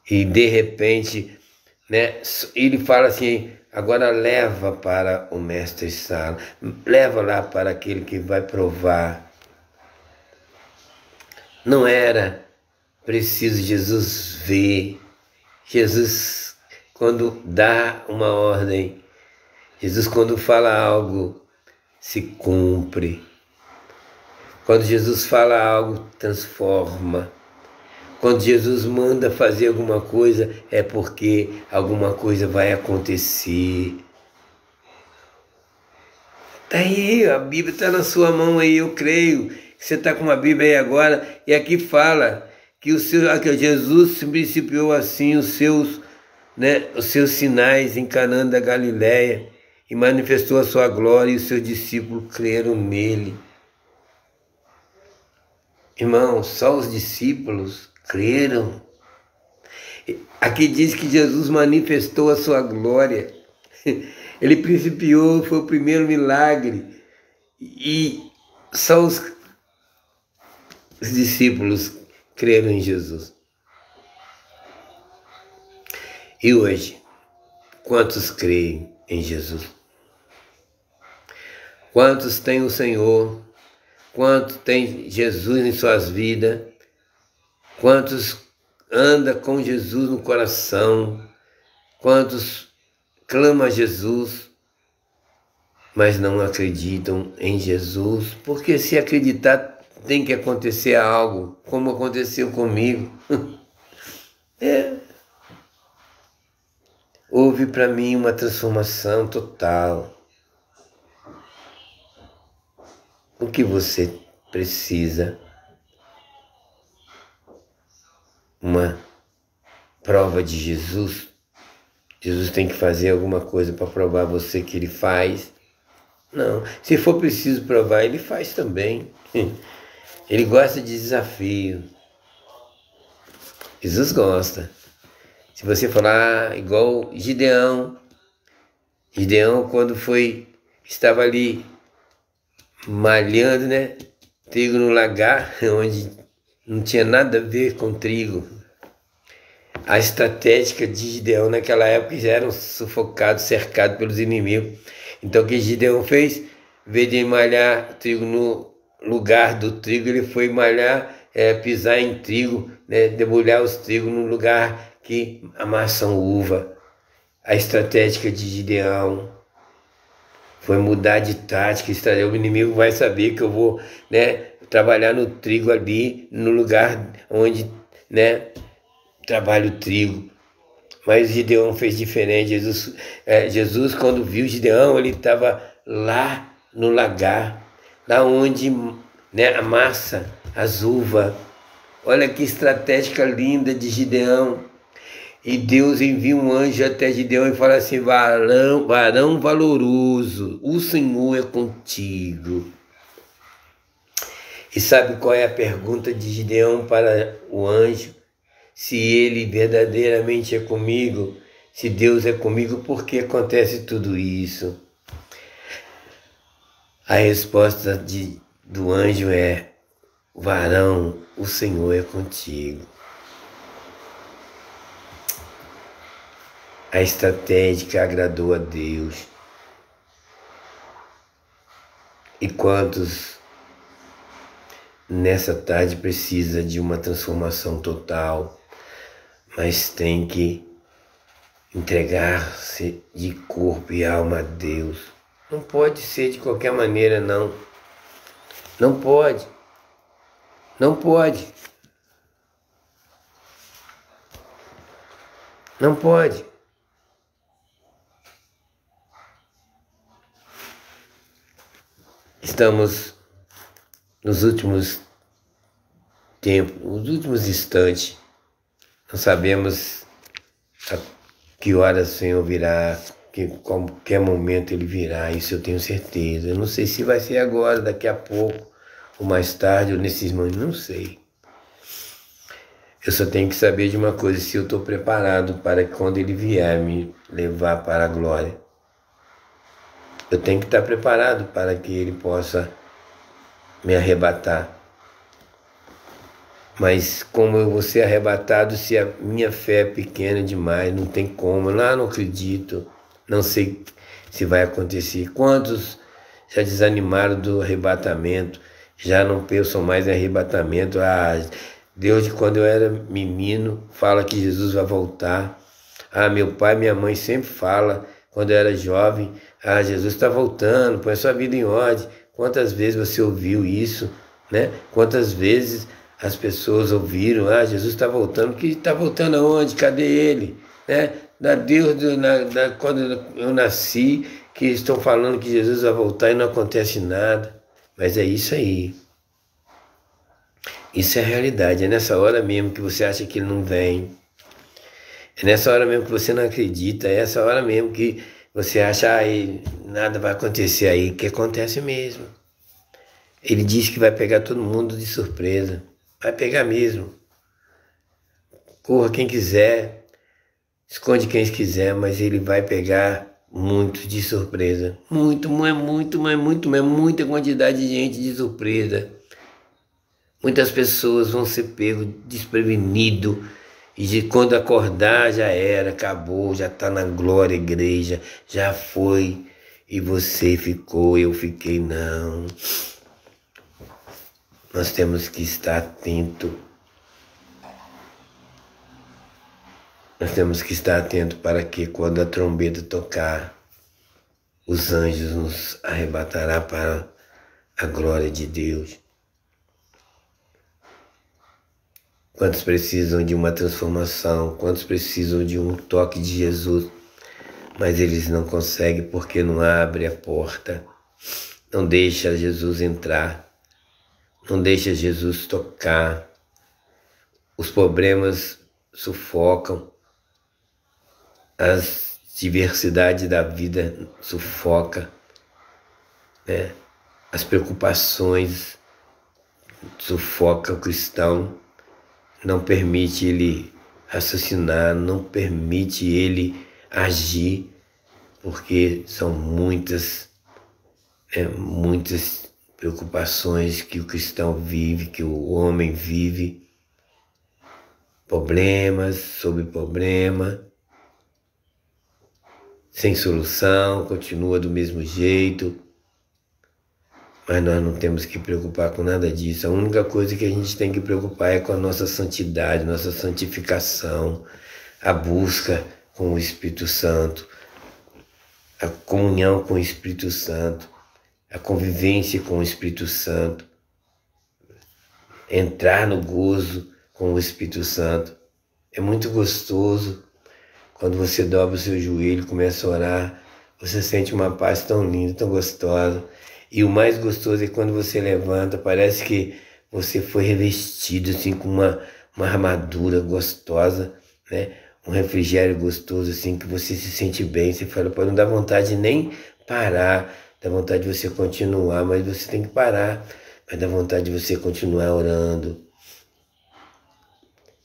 E de repente, né, ele fala assim, agora leva para o mestre sala, leva lá para aquele que vai provar. Não era preciso Jesus ver. Jesus, quando dá uma ordem, Jesus, quando fala algo, se cumpre. Quando Jesus fala algo, transforma. Quando Jesus manda fazer alguma coisa, é porque alguma coisa vai acontecer. Está aí, a Bíblia está na sua mão aí, eu creio. Você está com uma Bíblia aí agora, e aqui fala que Jesus principiou assim os seus sinais em Canaã da Galileia e manifestou a sua glória, e os seus discípulos creram nele. Irmão, só os discípulos creram. Aqui diz que Jesus manifestou a sua glória. Ele principiou, foi o primeiro milagre. E só os discípulos creram em Jesus. E hoje, quantos creem em Jesus? Quantos têm o Senhor? Quantos têm Jesus em suas vidas? Quantos andam com Jesus no coração? Quantos clamam a Jesus, mas não acreditam em Jesus? Porque se acreditar, tem que acontecer algo, como aconteceu comigo. Houve para mim uma transformação total. O que você precisa? Uma prova de Jesus? Jesus tem que fazer alguma coisa para provar você que ele faz? Não. Se for preciso provar, ele faz também. Ele gosta de desafio. Jesus gosta. Se você falar igual Gideão, quando estava ali malhando, né, trigo no lagar, onde não tinha nada a ver com trigo. A estratégia de Gideão naquela época já eram sufocados, cercados pelos inimigos. Então o que Gideão fez? Em vez de malhar trigo no lugar do trigo, ele foi malhar, pisar em trigo, né, debulhar os trigos no lugar que amassam uva. A estratégia de Gideão foi mudar de tática. O inimigo vai saber que eu vou, né, trabalhar no trigo ali, no lugar onde, né, trabalho o trigo. Mas Gideão fez diferente. Jesus, quando viu Gideão, ele estava lá no lagar, lá onde, né, amassa as uvas. Olha que estratégia linda de Gideão. E Deus envia um anjo até Gideão e fala assim: varão valoroso, o Senhor é contigo. E sabe qual é a pergunta de Gideão para o anjo? Se ele verdadeiramente é comigo, se Deus é comigo, por que acontece tudo isso? A resposta do anjo é: varão, o Senhor é contigo. A estratégia agradou a Deus. E quantos nessa tarde precisa de uma transformação total, mas tem que entregar-se de corpo e alma a Deus. Não pode ser de qualquer maneira, não. Não pode. Não pode. Não pode. Estamos nos últimos tempos, nos últimos instantes. Não sabemos a que horas o Senhor virá, que qualquer momento Ele virá, isso eu tenho certeza. Eu não sei se vai ser agora, daqui a pouco, ou mais tarde, ou nesses momentos, não sei. Eu só tenho que saber de uma coisa: se eu estou preparado para que quando Ele vier me levar para a glória, Eu tenho que estar preparado para que ele possa me arrebatar. Mas como eu vou ser arrebatado se a minha fé é pequena demais? Não tem como, não acredito, não sei se vai acontecer. Quantos já desanimaram do arrebatamento, já não pensam mais em arrebatamento? Deus, de quando eu era menino, fala que Jesus vai voltar. Meu pai e minha mãe sempre falam, quando eu era jovem, Jesus está voltando, põe a sua vida em ordem. Quantas vezes você ouviu isso, né? Quantas vezes as pessoas ouviram, Jesus está voltando, que está voltando aonde? Cadê ele? Né? Quando eu nasci, que estão falando que Jesus vai voltar e não acontece nada. Mas é isso aí. Isso é a realidade. É nessa hora mesmo que você acha que ele não vem. É nessa hora mesmo que você não acredita. É essa hora mesmo que você acha nada vai acontecer aí, que acontece mesmo. Ele disse que vai pegar todo mundo de surpresa. Vai pegar mesmo. Corra quem quiser, esconde quem quiser, mas ele vai pegar muito de surpresa. Muita quantidade de gente de surpresa. Muitas pessoas vão ser pegos desprevenido e quando acordar já era, acabou, já está na glória, igreja, já foi e você ficou, eu fiquei, não. Nós temos que estar atento. Nós temos que estar atento para que quando a trombeta tocar, os anjos nos arrebatará para a glória de Deus. Quantos precisam de uma transformação, quantos precisam de um toque de Jesus, mas eles não conseguem porque não abre a porta, não deixa Jesus entrar, não deixa Jesus tocar. Os problemas sufocam, as diversidades da vida sufoca, né? As preocupações sufocam o cristão, não permite ele raciocinar, não permite ele agir, porque são muitas preocupações que o cristão vive, que o homem vive, problemas sobre problema, sem solução, continua do mesmo jeito. Mas nós não temos que preocupar com nada disso. A única coisa que a gente tem que preocupar é com a nossa santidade, nossa santificação, a busca com o Espírito Santo, a comunhão com o Espírito Santo, a convivência com o Espírito Santo, entrar no gozo com o Espírito Santo. É muito gostoso quando você dobra o seu joelho, começa a orar, você sente uma paz tão linda, tão gostosa. E o mais gostoso é quando você levanta, parece que você foi revestido assim com uma armadura gostosa, né? Um refrigério gostoso assim, que você se sente bem, você fala, pô, não dá vontade de nem parar, dá vontade de você continuar, mas você tem que parar, mas dá vontade de você continuar orando.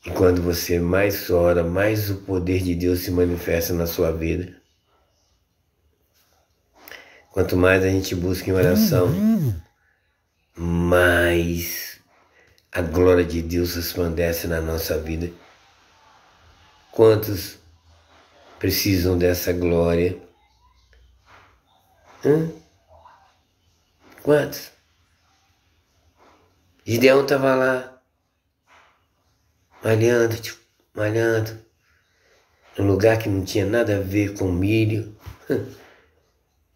E quando você mais ora, mais o poder de Deus se manifesta na sua vida. Quanto mais a gente busca em oração, mais a glória de Deus resplandece na nossa vida. Quantos precisam dessa glória? Quantos? Gideão estava lá, malhando, num lugar que não tinha nada a ver com milho.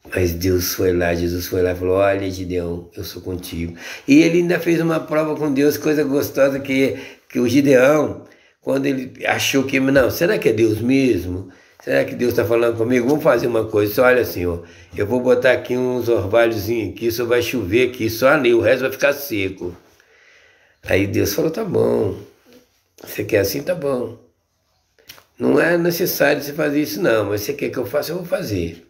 Mas Deus foi lá, Jesus foi lá e falou, olha Gideão, eu sou contigo. E ele ainda fez uma prova com Deus, coisa gostosa, que o Gideão, quando ele achou que, não, será que é Deus mesmo? Será que Deus está falando comigo? Vamos fazer uma coisa, só olha assim, ó, eu vou botar aqui uns orvalhozinhos aqui, só vai chover aqui, só ali, o resto vai ficar seco. Aí Deus falou, tá bom, você quer assim, tá bom. Não é necessário você fazer isso não, mas você quer que eu faça, eu vou fazer.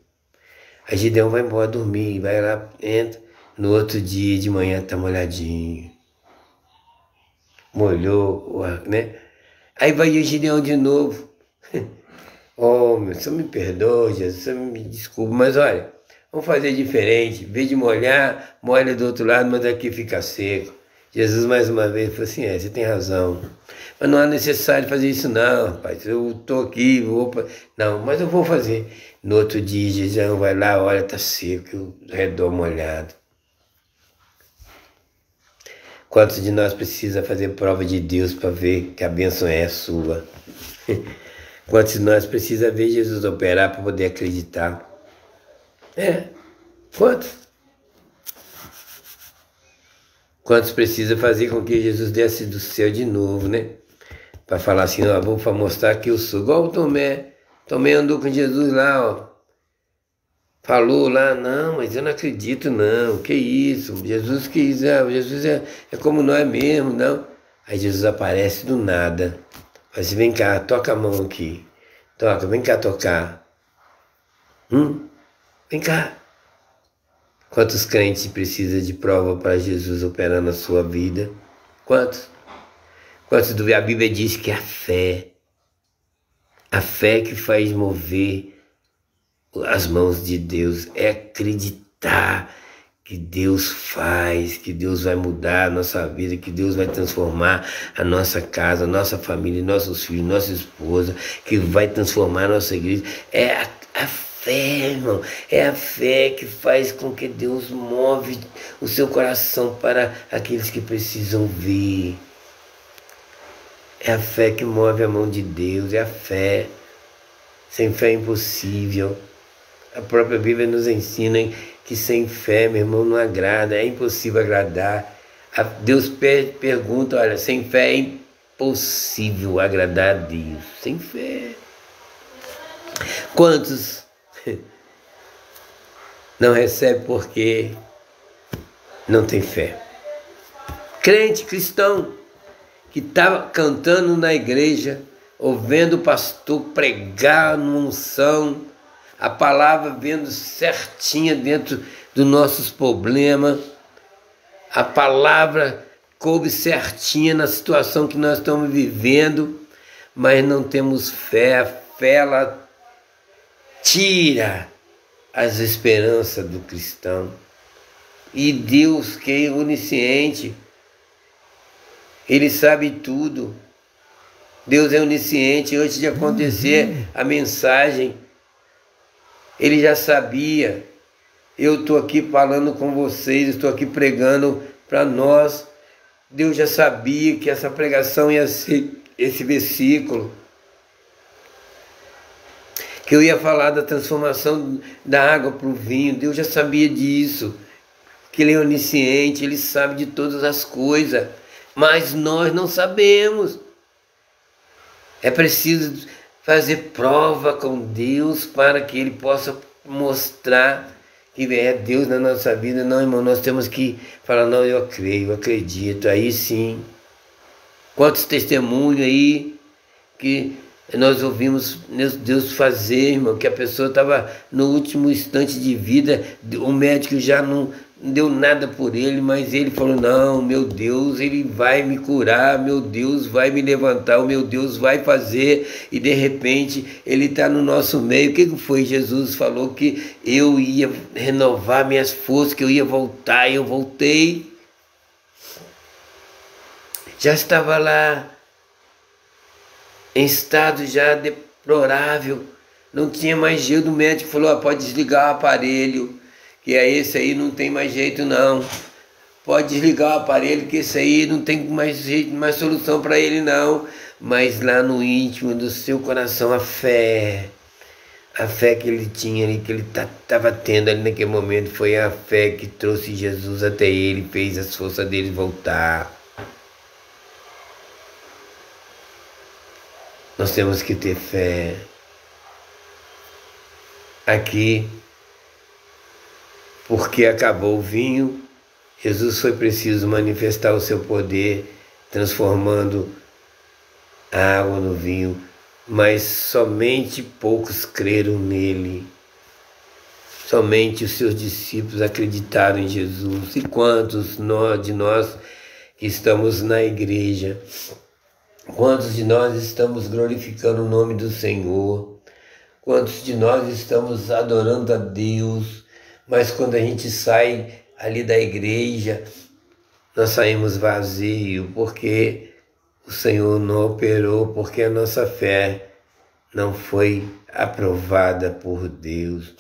Aí Gideão vai embora dormir, vai lá, entra. No outro dia de manhã tá molhadinho. Molhou, né? Aí vai o Gideão de novo. Oh, meu, só me perdoa, Jesus, só me desculpa. Mas olha, Vamos fazer diferente. Em vez de molhar, molha do outro lado, mas aqui fica seco. Jesus mais uma vez falou assim, você tem razão. Mas não é necessário fazer isso não, rapaz. Eu estou aqui, não, mas eu vou fazer. No outro dia, Jesus vai lá, olha, está seco, o redor molhado. Quantos de nós precisa fazer prova de Deus para ver que a bênção é sua? Quantos de nós precisa ver Jesus operar para poder acreditar? Quantos? Quantos precisa fazer com que Jesus desce do céu de novo, né? Para falar assim, ó, vou mostrar que eu sou. Igual o Tomé. Tomé andou com Jesus lá, ó. Falou lá, não, mas eu não acredito não, que isso? Jesus quis, Jesus é como nós mesmo, não. Aí Jesus aparece do nada. Fala assim, vem cá, toca a mão aqui. Toca, vem cá tocar. Vem cá. Quantos crentes precisam de prova para Jesus operar na sua vida? Quantos? A Bíblia diz que a fé que faz mover as mãos de Deus, é acreditar que Deus faz, que Deus vai mudar a nossa vida, que Deus vai transformar a nossa casa, a nossa família, nossos filhos, nossa esposa, que vai transformar a nossa igreja. É a fé, irmão, é a fé que faz com que Deus move o seu coração para aqueles que precisam ver. É a fé que move a mão de Deus, é a fé. Sem fé é impossível. A própria Bíblia nos ensina que sem fé, meu irmão, não agrada, é impossível agradar. Deus pergunta, olha, sem fé é impossível agradar a Deus. Sem fé. Quantos não recebem porque não tem fé? Crente, cristão, que estava cantando na igreja, ouvindo o pastor pregar numa unção, a palavra vendo certinha dentro dos nossos problemas, a palavra coube certinha na situação que nós estamos vivendo, mas não temos fé. A fé, ela tira as esperanças do cristão. E Deus, que é onisciente, Ele sabe tudo. Deus é onisciente. Antes de acontecer a mensagem, Ele já sabia. Eu estou aqui falando com vocês, estou aqui pregando para nós. Deus já sabia que essa pregação ia ser esse versículo, que eu ia falar da transformação da água para o vinho. Deus já sabia disso, que Ele é onisciente, Ele sabe de todas as coisas, mas nós não sabemos. É preciso fazer prova com Deus para que Ele possa mostrar que é Deus na nossa vida. Não, irmão, nós temos que falar, não, eu creio, eu acredito, aí sim. Quantos testemunhos aí que nós ouvimos Deus fazer, irmão, que a pessoa estava no último instante de vida, o médico já não deu nada por ele, mas ele falou, não, meu Deus, Ele vai me curar, meu Deus vai me levantar, o meu Deus vai fazer, e de repente Ele está no nosso meio. O que foi? Jesus falou que eu ia renovar minhas forças, que eu ia voltar, e eu voltei. Já estava lá, em estado já deplorável, não tinha mais jeito. O médico falou, pode desligar o aparelho, que é esse aí, não tem mais jeito não. Pode desligar o aparelho, que esse aí não tem mais jeito, mais solução para ele não. Mas lá no íntimo do seu coração, a fé que ele tinha ali, que ele estava tendo ali naquele momento, foi a fé que trouxe Jesus até ele, fez as forças dele voltar. Nós temos que ter fé. Aqui, porque acabou o vinho, Jesus foi preciso manifestar o seu poder, transformando a água no vinho, mas somente poucos creram nele. Somente os seus discípulos acreditaram em Jesus. E quantos de nós que estamos na igreja, quantos de nós estamos glorificando o nome do Senhor? Quantos de nós estamos adorando a Deus? mas quando a gente sai ali da igreja, nós saímos vazio, porque o Senhor não operou, porque a nossa fé não foi aprovada por Deus.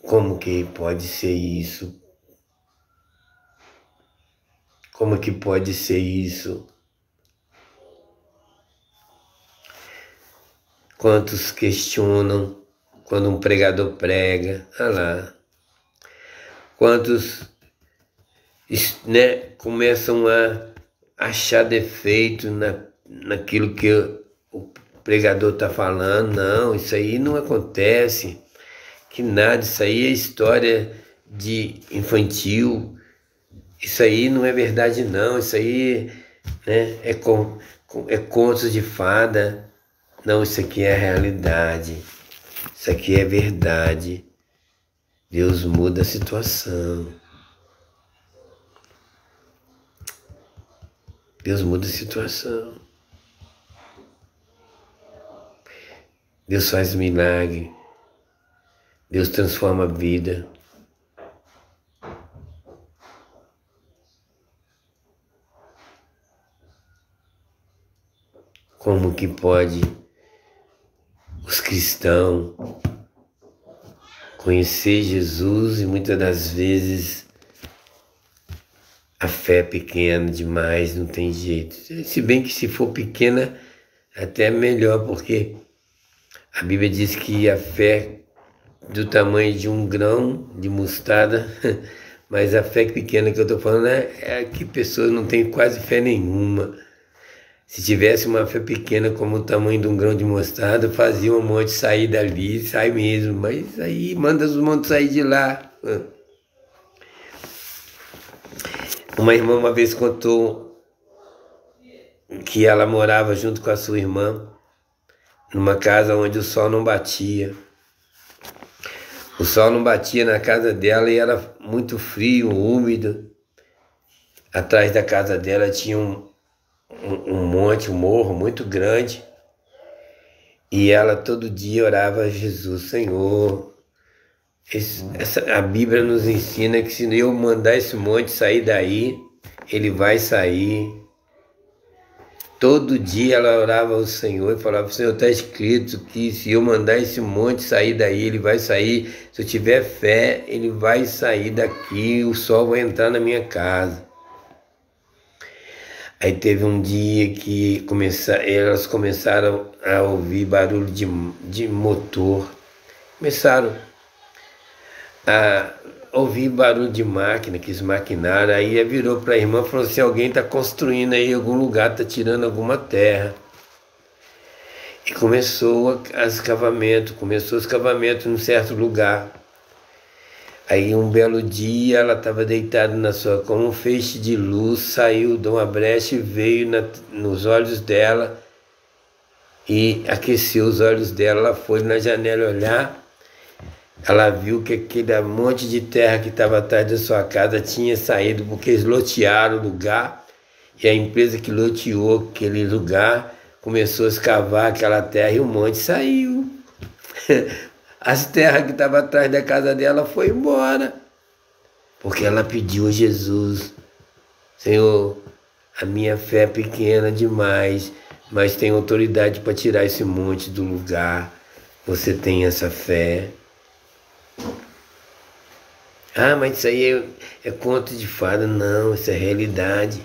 Como que pode ser isso? Como que pode ser isso? Quantos questionam quando um pregador prega? Olha lá. Quantos, né, começam a achar defeito naquilo que o pregador está falando? Não, isso aí não acontece. Que nada, isso aí é história de infantil. Isso aí não é verdade não, isso aí, né, é contos de fada. Não, isso aqui é realidade. Isso aqui é verdade. Deus muda a situação. Deus muda a situação. Deus faz milagre. Deus transforma a vida. Como que pode os cristãos conhecer Jesus e muitas das vezes a fé é pequena demais, não tem jeito. Se bem que se for pequena, até é melhor, porque a Bíblia diz que a fé do tamanho de um grão de mostarda, mas a fé pequena que eu estou falando é que pessoas não têm quase fé nenhuma. Se tivesse uma fé pequena como o tamanho de um grão de mostarda, fazia um monte sair dali, sai mesmo, mas aí manda os montes sair de lá. Uma irmã uma vez contou que ela morava junto com a sua irmã numa casa onde o sol não batia. O sol não batia na casa dela e era muito frio, úmido. Atrás da casa dela tinha um monte, um morro muito grande. E ela todo dia orava a Jesus: Senhor, a Bíblia nos ensina que se eu mandar esse monte sair daí, ele vai sair. Todo dia ela orava ao Senhor e falava: Senhor, está escrito que se eu mandar esse monte sair daí, ele vai sair. Se eu tiver fé, ele vai sair daqui, o sol vai entrar na minha casa. Aí teve um dia que elas começaram a ouvir barulho de motor. Começaram a ouvir barulho de máquina, que eles maquinaram. Aí virou para a irmã e falou assim: alguém está construindo aí em algum lugar, está tirando alguma terra. E começou os escavamentos num certo lugar. Aí um belo dia ela estava deitada na sua cama, um feixe de luz saiu de uma brecha e veio nos olhos dela e aqueceu os olhos dela. Ela foi na janela olhar, ela viu que aquele monte de terra que estava atrás da sua casa tinha saído porque eles lotearam o lugar, e a empresa que loteou aquele lugar começou a escavar aquela terra e o monte saiu. As terras que estavam atrás da casa dela foi embora, porque ela pediu a Jesus: Senhor, a minha fé é pequena demais, mas tem autoridade para tirar esse monte do lugar. Você tem essa fé? Ah, mas isso aí é conto de fada. Não, isso é realidade.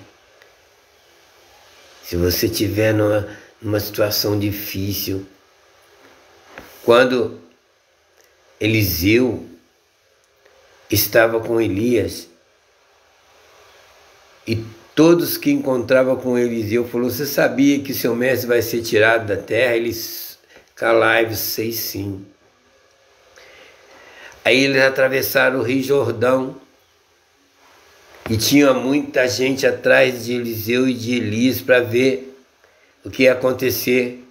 Se você estiver numa situação difícil, quando Eliseu estava com Elias, e todos que encontravam com Eliseu falaram: você sabia que seu mestre vai ser tirado da terra? Eles: calai-vos, sei sim. Aí eles atravessaram o Rio Jordão e tinha muita gente atrás de Eliseu e de Elias para ver o que ia acontecer.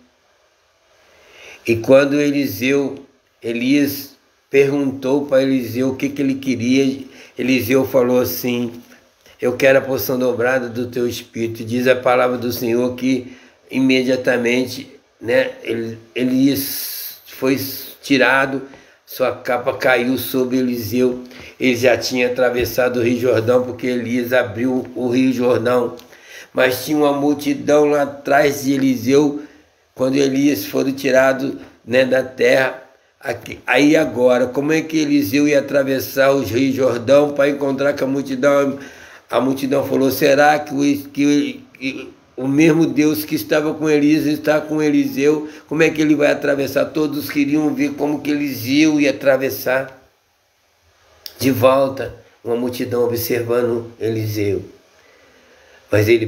E quando Elias perguntou para Eliseu o que ele queria, Eliseu falou assim: eu quero a porção dobrada do teu espírito. Diz a palavra do Senhor que imediatamente, né, Elias foi tirado, sua capa caiu sobre Eliseu. Ele já tinha atravessado o Rio Jordão, porque Elias abriu o Rio Jordão. Mas tinha uma multidão lá atrás de Eliseu, quando Elias foi tirado, né, da terra. Aí agora, como é que Eliseu ia atravessar o Rio Jordão para encontrar com a multidão? A multidão falou, será que o mesmo Deus que estava com Elias está com Eliseu? Como é que ele vai atravessar? Todos queriam ver como que Eliseu ia atravessar. De volta, uma multidão observando Eliseu. Mas ele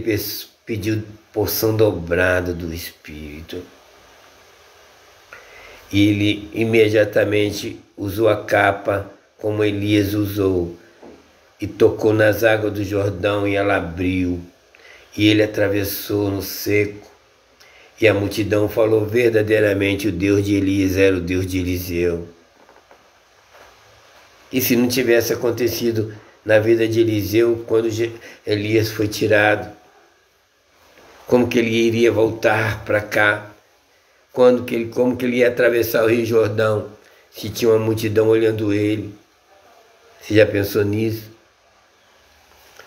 pediu porção dobrada do Espírito. E ele imediatamente usou a capa como Elias usou. E tocou nas águas do Jordão e ela abriu. E ele atravessou no seco. E a multidão falou, verdadeiramente o Deus de Elias era o Deus de Eliseu. E se não tivesse acontecido na vida de Eliseu, quando Elias foi tirado, como que ele iria voltar para cá? Como que ele ia atravessar o Rio Jordão, se tinha uma multidão olhando ele? Você já pensou nisso?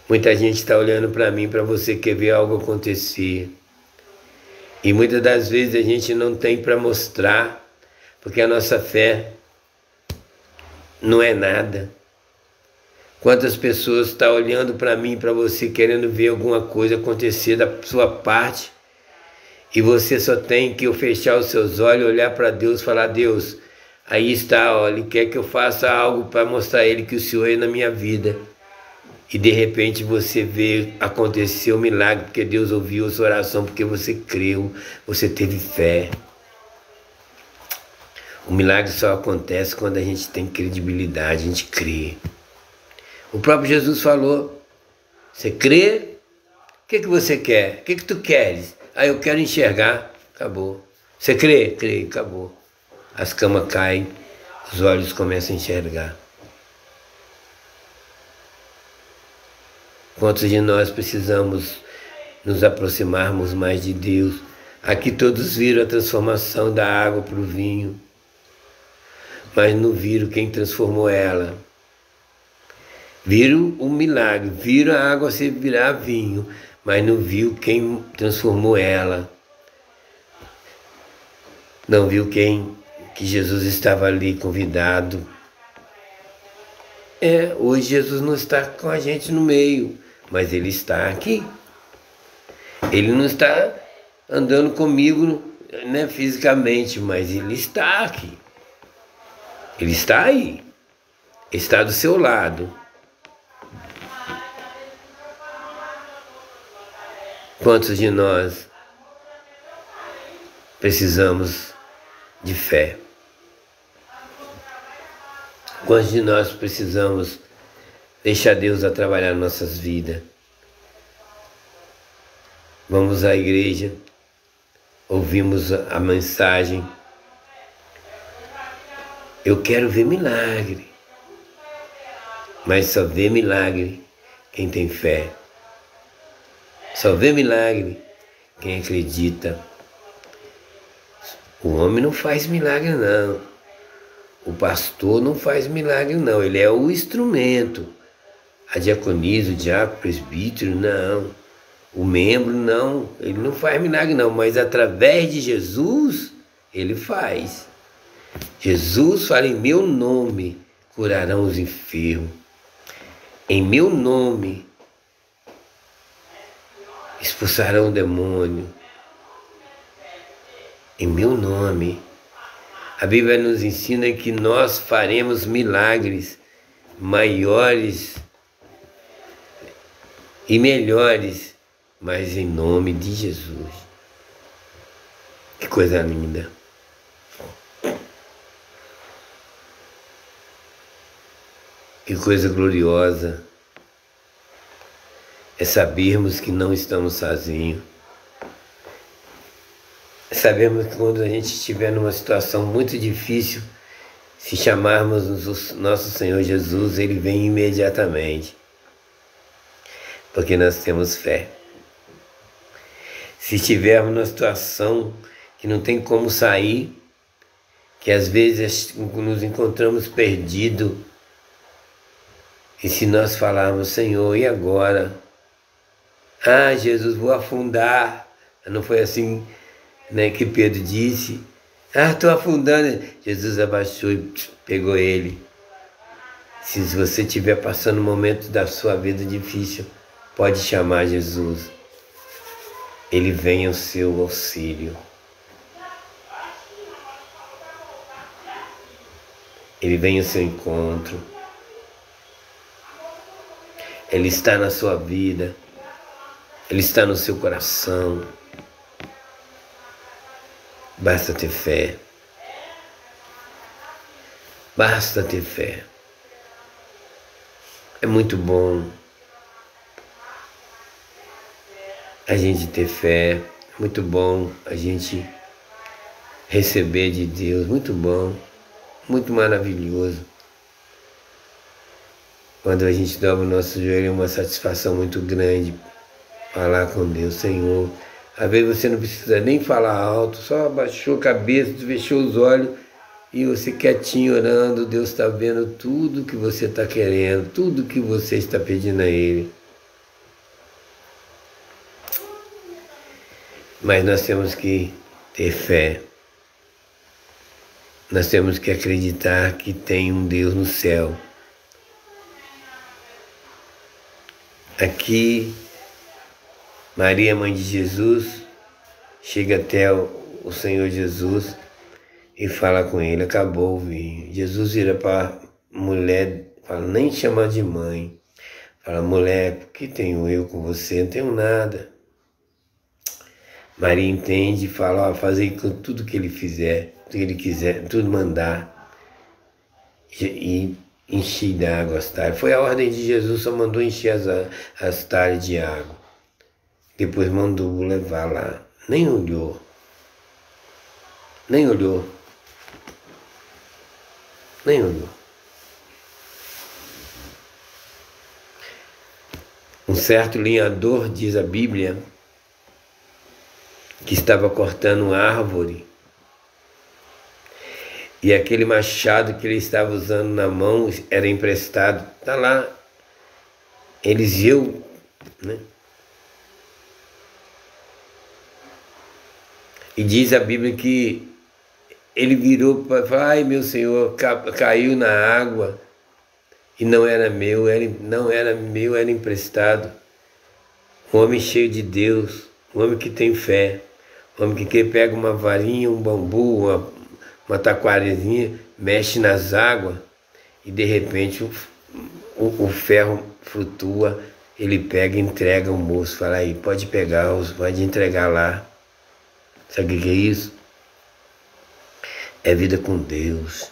Muita gente está olhando para mim, para você, quer ver algo acontecer. E muitas das vezes a gente não tem para mostrar, porque a nossa fé não é nada. Quantas pessoas estão olhando para mim, para você, querendo ver alguma coisa acontecer da sua parte, e você só tem que fechar os seus olhos, olhar para Deus, falar, Deus, aí está, ó, Ele quer que eu faça algo para mostrar a Ele que o Senhor é na minha vida. E de repente você vê acontecer um milagre, porque Deus ouviu a sua oração, porque você creu, você teve fé. O milagre só acontece quando a gente tem credibilidade, a gente crê. O próprio Jesus falou, você crê? O que você quer? O que tu queres? Ah, eu quero enxergar. Acabou. Você crê? Crê, acabou. As camas caem, os olhos começam a enxergar. Quantos de nós precisamos nos aproximarmos mais de Deus? Aqui todos viram a transformação da água para o vinho, mas não viram quem transformou ela. Viram o milagre, viram a água se virar vinho, mas não viu quem transformou ela. Não viu que Jesus estava ali convidado. Hoje Jesus não está com a gente no meio, mas Ele está aqui. Ele não está andando comigo, né, fisicamente, mas Ele está aqui. Ele está aí. Ele está do seu lado. Quantos de nós precisamos de fé? Quantos de nós precisamos deixar Deus a trabalhar em nossas vidas? Vamos à igreja, ouvimos a mensagem. Eu quero ver milagre, mas só vê milagre quem tem fé. Só vê milagre quem acredita. O homem não faz milagre, não. O pastor não faz milagre, não. Ele é o instrumento. A diaconisa, o diácono, o presbítero, não. O membro, não. Ele não faz milagre, não. Mas através de Jesus, ele faz. Jesus fala, em meu nome curarão os enfermos. Em meu nome expulsarão o demônio. Em meu nome. A Bíblia nos ensina que nós faremos milagres maiores e melhores, mas em nome de Jesus. Que coisa linda. Que coisa gloriosa é sabermos que não estamos sozinhos. Sabemos que quando a gente estiver numa situação muito difícil, se chamarmos o nosso Senhor Jesus, Ele vem imediatamente. Porque nós temos fé. Se estivermos numa situação que não tem como sair, que às vezes nos encontramos perdidos. E se nós falarmos, Senhor, e agora? Ah, Jesus, vou afundar. Não foi assim, né, que Pedro disse? Ah, estou afundando. Jesus abaixou e pegou ele. Se você estiver passando um momento da sua vida difícil, pode chamar Jesus. Ele vem ao seu auxílio. Ele vem ao seu encontro. Ele está na sua vida. Ele está no seu coração. Basta ter fé. Basta ter fé. É muito bom a gente ter fé. É muito bom a gente receber de Deus. Muito bom. Muito maravilhoso. Quando a gente dobra o nosso joelho, é uma satisfação muito grande falar com Deus. Senhor, às vezes você não precisa nem falar alto, só abaixou a cabeça, fechou os olhos e você quietinho orando. Deus está vendo tudo que você está querendo, tudo que você está pedindo a Ele. Mas nós temos que ter fé. Nós temos que acreditar que tem um Deus no céu. Aqui, Maria, mãe de Jesus, chega até o Senhor Jesus e fala com ele, acabou o vinho. Jesus vira para a mulher, fala, nem chama de mãe. Fala, mulher, por que tenho eu com você? Não tenho nada. Maria entende e fala, ó, fazer com tudo que ele fizer, tudo que ele quiser, tudo mandar. E encher de água as talhas. Foi a ordem de Jesus, só mandou encher as talhas de água. Depois mandou levar lá. Nem olhou. Nem olhou. Nem olhou. Um certo lenhador, diz a Bíblia, que estava cortando árvore, e aquele machado que ele estava usando na mão era emprestado. Está lá, Eliseu, né? E diz a Bíblia que ele virou para falar, ai meu Senhor, caiu na água, e não era meu, era emprestado. Um homem cheio de Deus, um homem que tem fé, um homem que pega uma varinha, um bambu, uma taquarezinha, mexe nas águas e de repente o ferro flutua, ele pega e entrega ao moço, fala aí, pode pegar, pode entregar lá. Sabe o que é isso? É vida com Deus.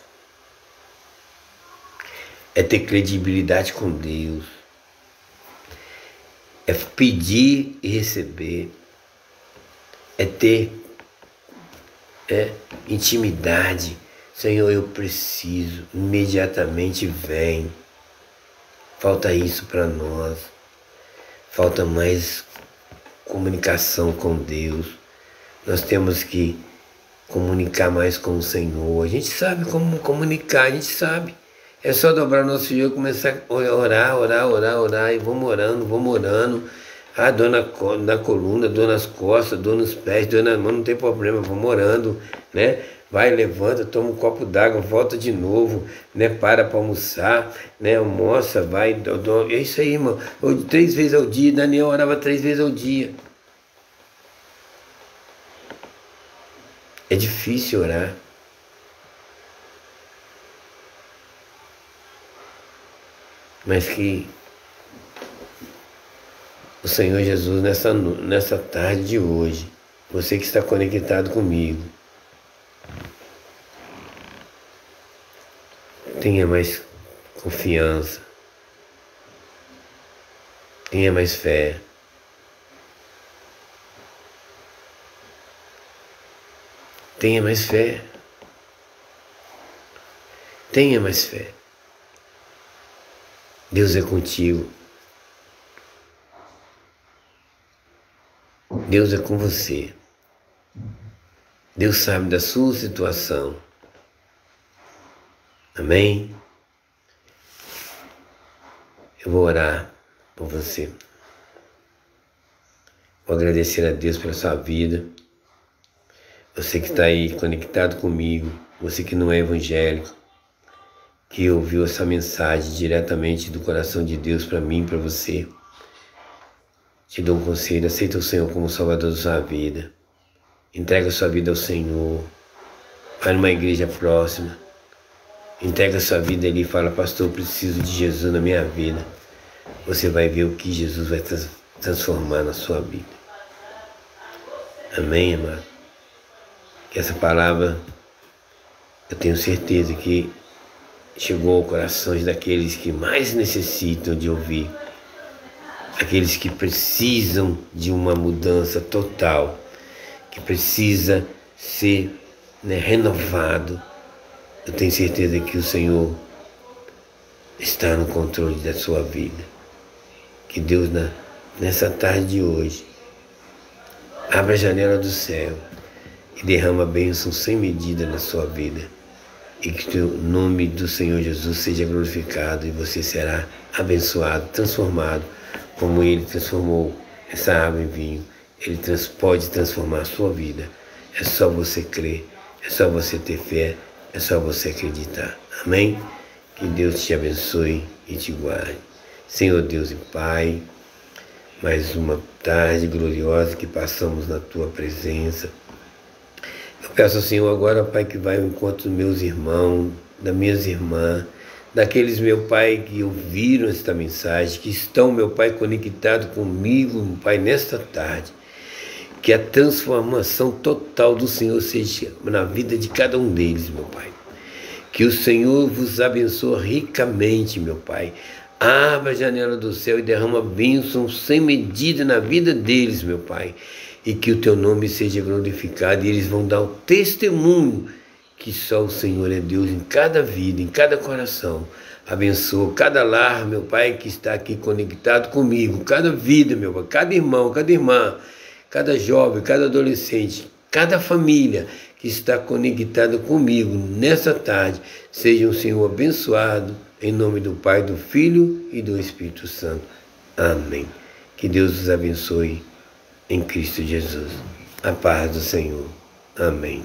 É ter credibilidade com Deus. É pedir e receber. É ter intimidade. Senhor, eu preciso. Imediatamente vem. Falta isso para nós. Falta mais comunicação com Deus. Nós temos que comunicar mais com o Senhor. A gente sabe como comunicar, a gente sabe. É só dobrar nosso joelho e começar a orar, e vamos orando. Ah, dor na coluna, dor nas costas, dor nos pés, dor nas mãos, não tem problema, vamos orando, né? Vai, levanta, toma um copo d'água, volta de novo, né? Para almoçar, né? Almoça, vai, é isso aí, irmão. 3 vezes ao dia, Daniel orava 3 vezes ao dia. É difícil orar. Mas que o Senhor Jesus, nessa tarde de hoje, você que está conectado comigo, tenha mais confiança, tenha mais fé. Tenha mais fé. Tenha mais fé. Deus é contigo. Deus é com você. Deus sabe da sua situação. Amém? Eu vou orar por você. Vou agradecer a Deus pela sua vida. Você que está aí conectado comigo, você que não é evangélico, que ouviu essa mensagem diretamente do coração de Deus para mim, para você. Te dou um conselho, aceita o Senhor como Salvador da sua vida. Entrega a sua vida ao Senhor. Vai numa igreja próxima. Entrega a sua vida ali e fala, pastor, eu preciso de Jesus na minha vida. Você vai ver o que Jesus vai transformar na sua vida. Amém, amado? Que essa palavra, eu tenho certeza que chegou ao coração daqueles que mais necessitam de ouvir. Aqueles que precisam de uma mudança total. Que precisa ser renovado. Eu tenho certeza que o Senhor está no controle da sua vida. Que Deus, nessa tarde de hoje, abra a janela do céu e derrama bênção sem medida na sua vida. E que o nome do Senhor Jesus seja glorificado e você será abençoado, transformado, como Ele transformou essa água em vinho. Ele pode transformar a sua vida. É só você crer, é só você ter fé, é só você acreditar. Amém? Que Deus te abençoe e te guarde. Senhor Deus e Pai, mais uma tarde gloriosa que passamos na Tua presença. Eu peço ao Senhor agora, Pai, que vai ao encontro dos meus irmãos, das minhas irmãs, daqueles, meu Pai, que ouviram esta mensagem, que estão, meu Pai, conectados comigo, meu Pai, nesta tarde. Que a transformação total do Senhor seja na vida de cada um deles, meu Pai. Que o Senhor vos abençoe ricamente, meu Pai. Abra a janela do céu e derrama bênção sem medida na vida deles, meu Pai. E que o Teu nome seja glorificado e eles vão dar o testemunho que só o Senhor é Deus em cada vida, em cada coração. Abençoa cada lar, meu Pai, que está aqui conectado comigo, cada vida, meu Pai, cada irmão, cada irmã, cada jovem, cada adolescente, cada família que está conectada comigo nessa tarde, seja um Senhor abençoado, em nome do Pai, do Filho e do Espírito Santo. Amém. Que Deus os abençoe em Cristo Jesus. A paz do Senhor. Amém.